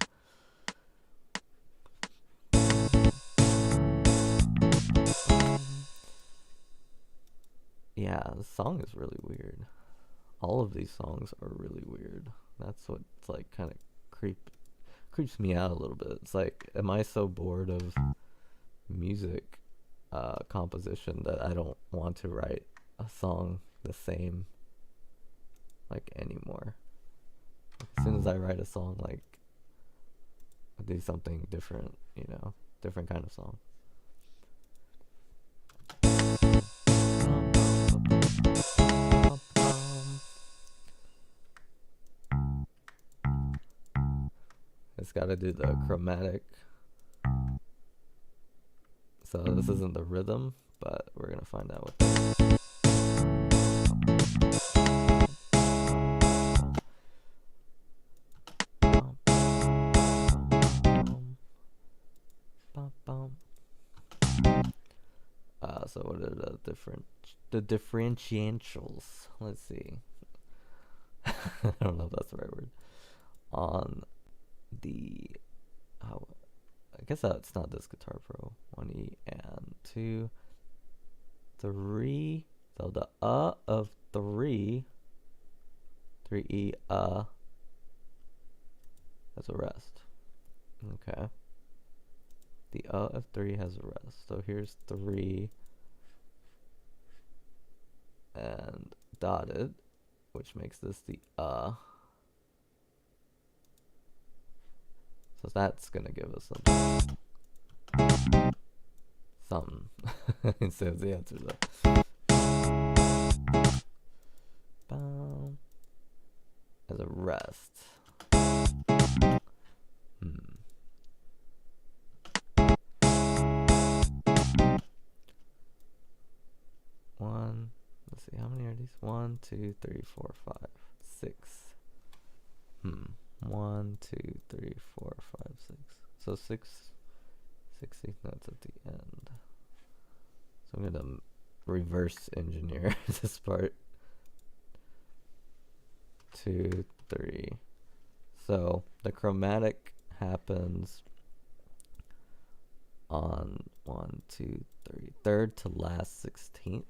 Yeah, the song is really weird. All of these songs are really weird. That's what's like kind of creeps me out a little bit. It's like, am I so bored of music composition that I don't want to write a song the same like anymore? As soon as I write a song, like, I do something different, you know, different kind of song. It's got to do the chromatic. So this isn't the rhythm, but we're going to find out what that is. So what are the differentials? Let's see. I don't know if that's the right word. On the, I guess it's not this Guitar Pro. 1E and 2, 3. So the of 3, 3E has a rest. Okay. The of 3 has a rest. So here's 3 and dotted, which makes this the So that's gonna give us something. Instead of the answer though. As a rest. One. Let's see, how many are these? 1, 2, 3, 4, 5, 6. 1, 2, 3, 4, 5, 6. So 16 notes at the end. So I'm gonna reverse engineer this part. 2, 3. So the chromatic happens on 1, 2, 3, third to last 16th.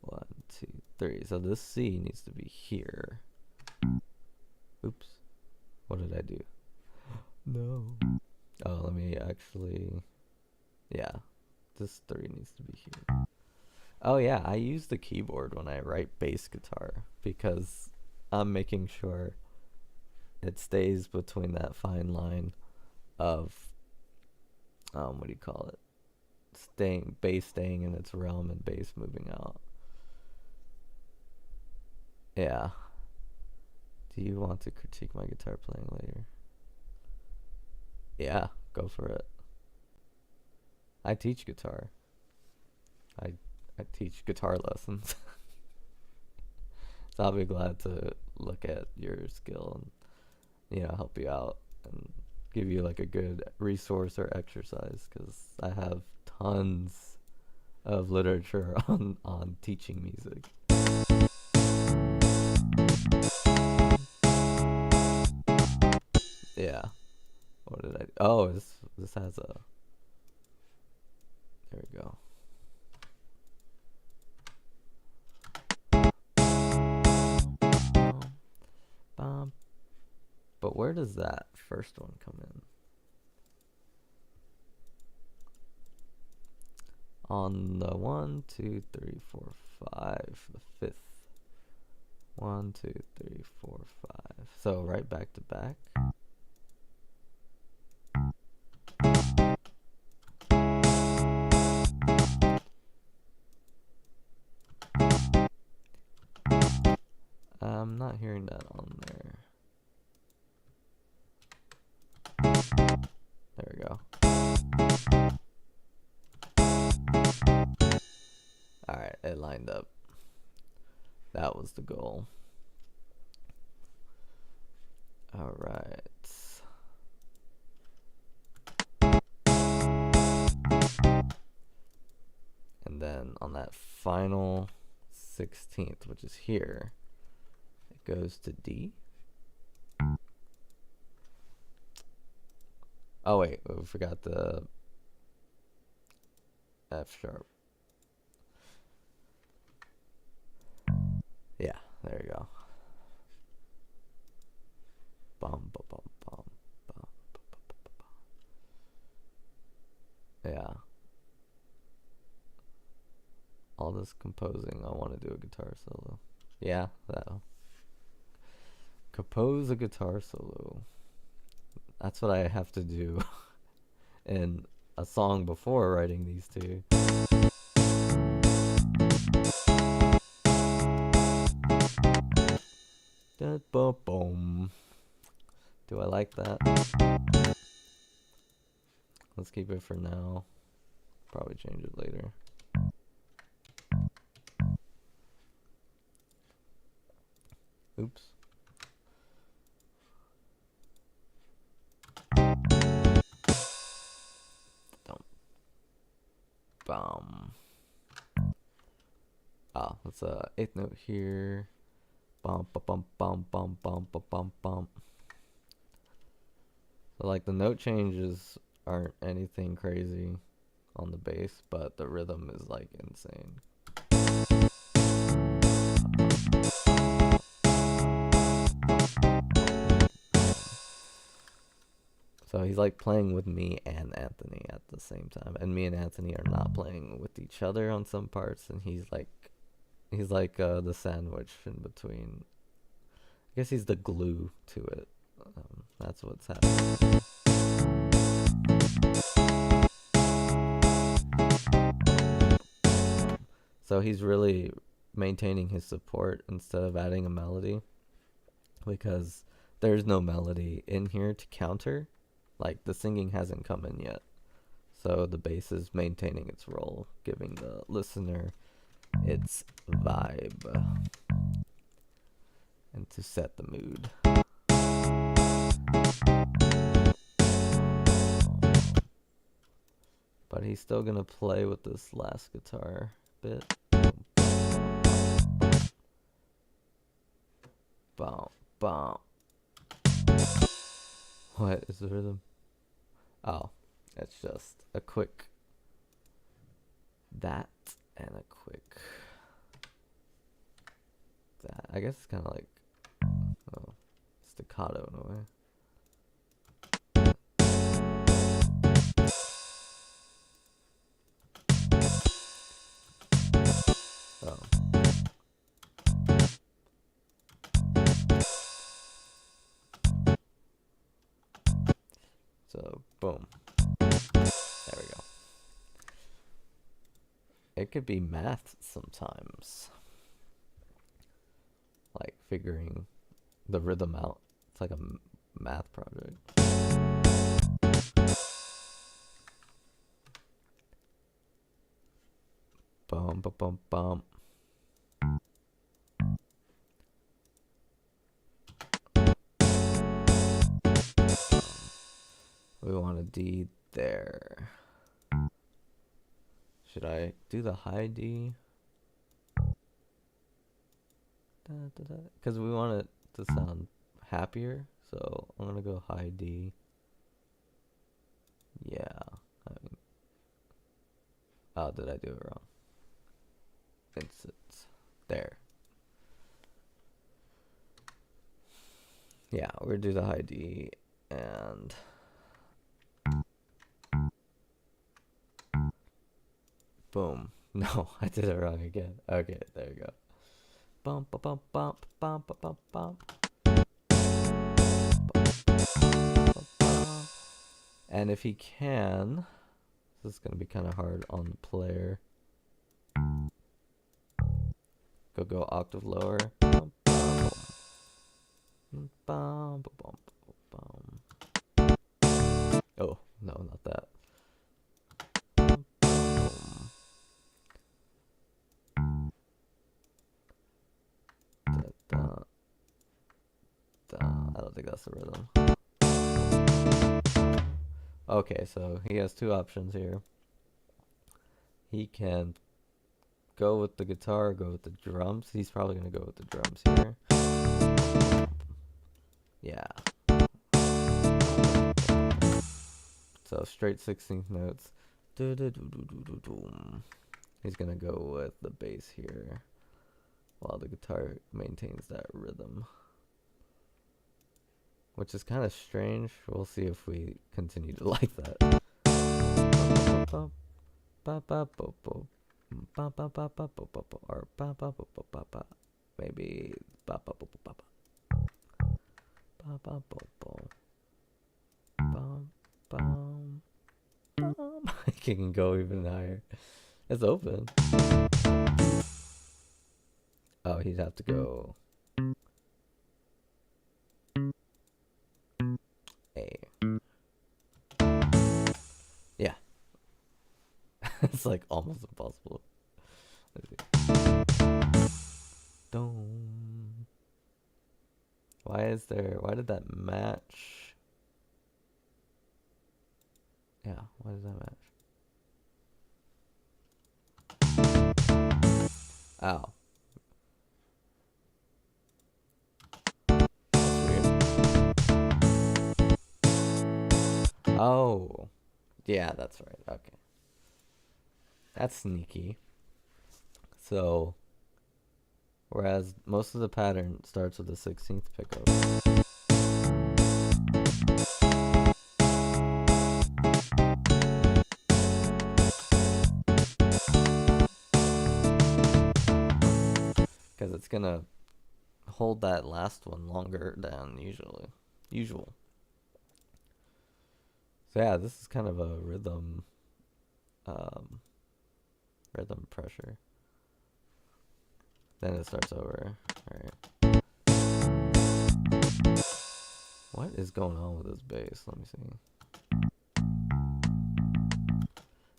1, 2, 3. So this C needs to be here. Oops. What did I do? No. Oh, let me actually. Yeah. This 3 needs to be here. Oh, yeah. I use the keyboard when I write bass guitar because I'm making sure it stays between that fine line of. What do you call it? Bass staying in its realm and bass moving out. Yeah. Do you want to critique my guitar playing later? Yeah, go for it. I teach guitar. I teach guitar lessons. So I'll be glad to look at your skill and, help you out and give you like a good resource or exercise, because I have tons of literature on teaching music. Yeah. What did I do? Oh, this has a. There we go. But where does that first one come in? On the 1, 2, 3, 4, 5, the fifth. 1, 2, 3, 4, 5. So right back to back. I'm not hearing that on there. There we go. Alright, it lined up. That was the goal. Alright. And then on that final 16th, which is here, it goes to D. Oh wait, we forgot the F sharp. Yeah, there you go. Bum, bum, bum, bum, bum, bum, bum, bum. Yeah. All this composing, I want to do a guitar solo. Yeah, that'll. Compose a guitar solo. That's what I have to do in a song before writing these two. Boom. Do I like that? Let's keep it for now. Probably change it later. Oops. Bum. Oh, it's a eighth note here. Bump, bump, bump, bump, bump, bump, bump, bump. So like the note changes aren't anything crazy on the bass, but the rhythm is like insane. So he's like playing with me and Anthony at the same time, and me and Anthony are not playing with each other on some parts, and he's like the sandwich in between. I guess he's the glue to it. That's what's happening. So he's really maintaining his support instead of adding a melody, because there's no melody in here to counter. Like the singing hasn't come in yet. So the bass is maintaining its role, giving the listener its vibe and to set the mood. But he's still gonna play with this last guitar bit. Bum, bum. What is the rhythm? Oh, it's just a quick that and a quick that. I guess it's kind of like staccato in a way. Oh. So, boom. There we go. It could be math sometimes. Like figuring the rhythm out. It's like a math project. Bum, bum, bum, bum. We want a D there. Should I do the high D? Because we want it to sound happier, so I'm gonna go high D. Yeah. Oh, did I do it wrong? It's there. Yeah, we're gonna do the high D and boom. No, I did it wrong again. Okay, there you go. Bump, bump, bump, bump, bump, bump, bump. And if he can, this is gonna be kind of hard on the player. Go octave lower. Bum, bum, bum, bum, bum, bum. Oh no, not that. Bum, bum. Da, da, da. I don't think that's the rhythm. Okay, so he has two options here. He can go with the guitar or go with the drums. He's probably going to go with the drums here. Yeah. So straight 16th notes. He's going to go with the bass here while the guitar maintains that rhythm, which is kind of strange. We'll see if we continue to like that. Or maybe I can go even higher. It's open. Oh, he'd have to go A. Yeah. It's like almost impossible. Why did that match? Yeah, why does that match? Ow. That's weird. Oh. Yeah, that's right. Okay. That's sneaky. So, whereas most of the pattern starts with the 16th pickup. Because it's gonna hold that last one longer than usual. So yeah, this is kind of a um, rhythm pressure. Then it starts over. Alright. What is going on with this bass? Let me see.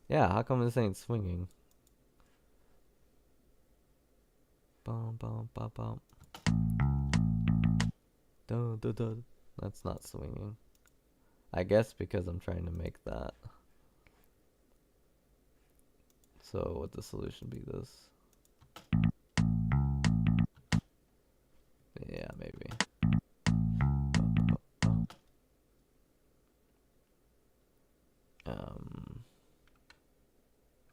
Yeah, how come this ain't swinging? Bum bum bum bum. Dun, dun, dun. That's not swinging. I guess because I'm trying to make that. So would the solution be this? Yeah, maybe.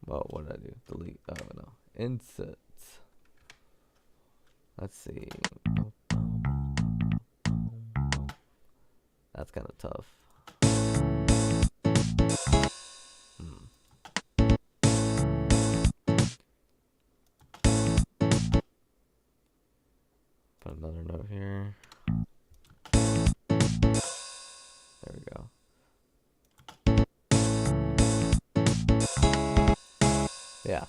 Well, what did I do? Delete. Oh no. Insert. Let's see. That's kind of tough. Put another note here. There we go. Yeah.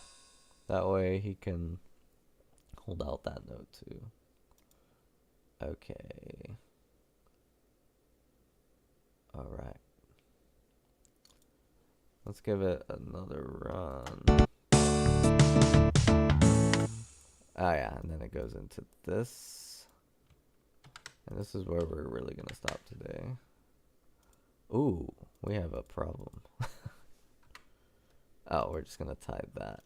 That way he can hold out that note too. Okay. Alright. Let's give it another run. Oh yeah, and then it goes into this. And this is where we're really gonna stop today. Ooh, we have a problem. Oh, we're just gonna tie that.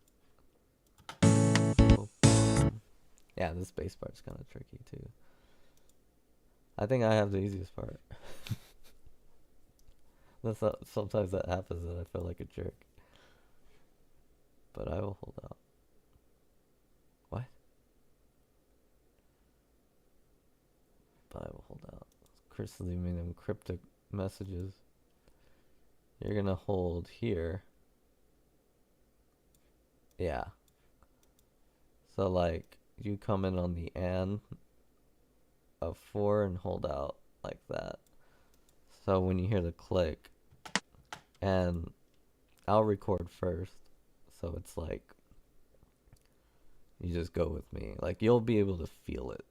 Yeah, this bass part's kind of tricky too. I think I have the easiest part. Sometimes that happens and I feel like a jerk. But I will hold out. What? But I will hold out. Chris leaving them cryptic messages. You're gonna hold here. Yeah. So like you come in on the and of 4 and hold out like that. So when you hear the click, and I'll record first, so it's like you just go with me. Like you'll be able to feel it.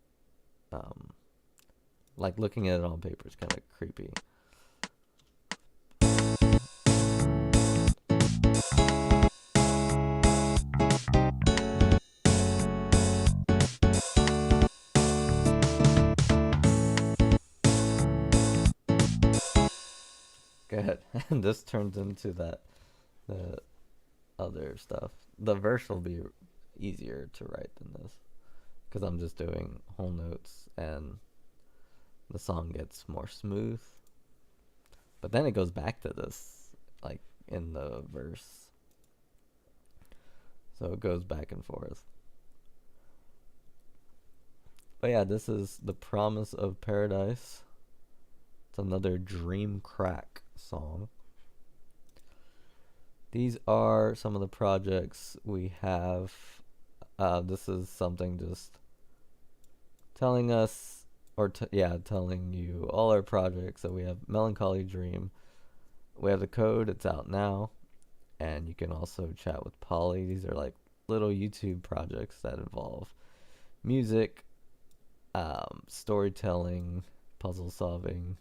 Like looking at it on paper is kind of creepy. Good. And this turns into the other stuff. The verse will be easier to write than this because I'm just doing whole notes and the song gets more smooth. But then it goes back to this, like in the verse. So it goes back and forth. But yeah, this is The Promise of Paradise. It's another Dream Crack song. These are some of the projects we have. This is something just telling us, telling you all our projects. So we have Melancholy Dream. We have the code. It's out now. And you can also chat with Polly. These are like little YouTube projects that involve music, storytelling, puzzle solving,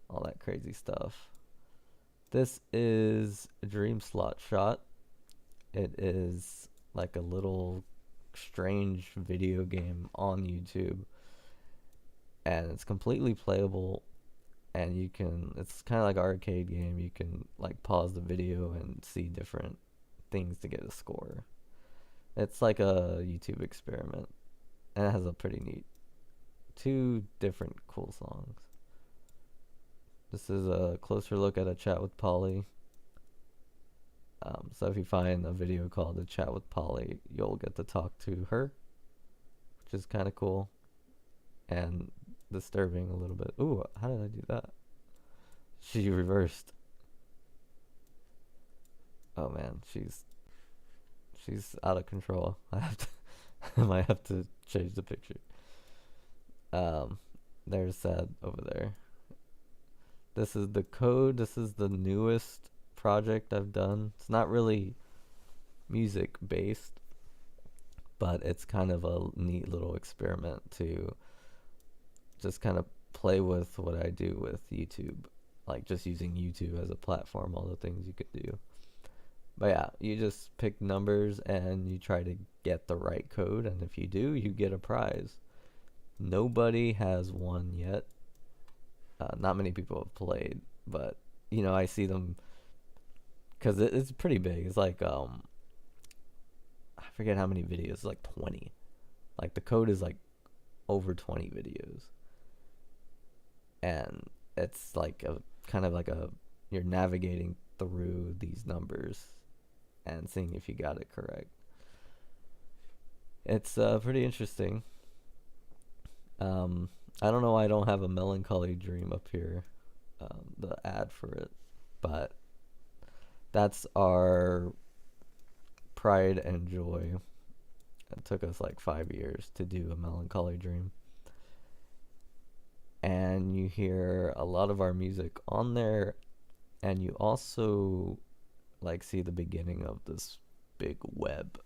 all that crazy stuff. This is a Dream Slot Shot. It is like a little strange video game on YouTube. And it's completely playable. And it's kind of like an arcade game. You can like pause the video and see different things to get a score. It's like a YouTube experiment, and it has a pretty neat 2 different cool songs. This is a closer look at a chat with Polly. So if you find a video called "A Chat with Polly," you'll get to talk to her, which is kind of cool and disturbing a little bit. Ooh, how did I do that? She reversed. Oh man, she's out of control. I have to I might have to change the picture. There's Sad over there. This is the code. This is the newest project I've done. It's not really music based, but it's kind of a neat little experiment to just kind of play with what I do with YouTube, like just using YouTube as a platform, all the things you could do. But yeah, you just pick numbers and you try to get the right code, and if you do, you get a prize. Nobody has won yet. Not many people have played, but I see them because it's pretty big. It's like I forget how many videos. It's like 20. Like the code is like over 20 videos, and it's like a kind of like a you're navigating through these numbers and seeing if you got it correct. It's pretty interesting. I don't know why I don't have a melancholy dream up here, the ad for it, but that's our pride and joy. It took us like 5 years to do a melancholy dream. And you hear a lot of our music on there, and you also like see the beginning of this big web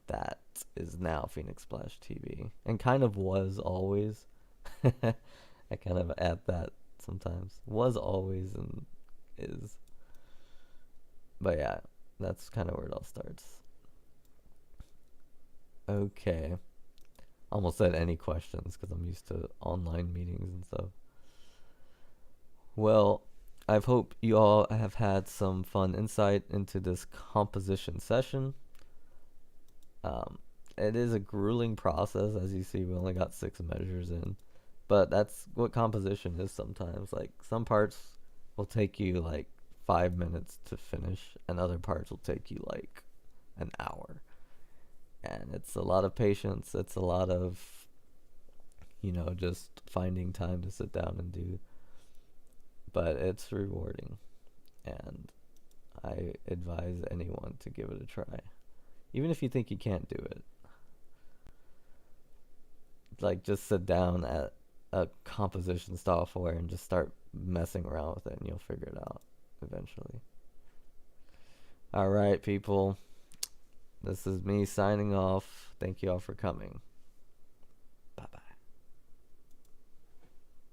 that is now Phoenix Splash TV, and kind of was always. I kind of add that sometimes. Was always and is. But yeah, that's kind of where it all starts. Okay. Almost said any questions because I'm used to online meetings and stuff. Well, I hope you all have had some fun insight into this composition session. It is a grueling process. As you see, we only got 6 measures in. But that's what composition is sometimes. Like, some parts will take you like 5 minutes to finish, and other parts will take you like an hour. And it's a lot of patience. It's a lot of, just finding time to sit down and do. But it's rewarding. And I advise anyone to give it a try. Even if you think you can't do it. Like, just sit down at a composition software and just start messing around with it, and you'll figure it out eventually. Alright, people. This is me signing off. Thank you all for coming.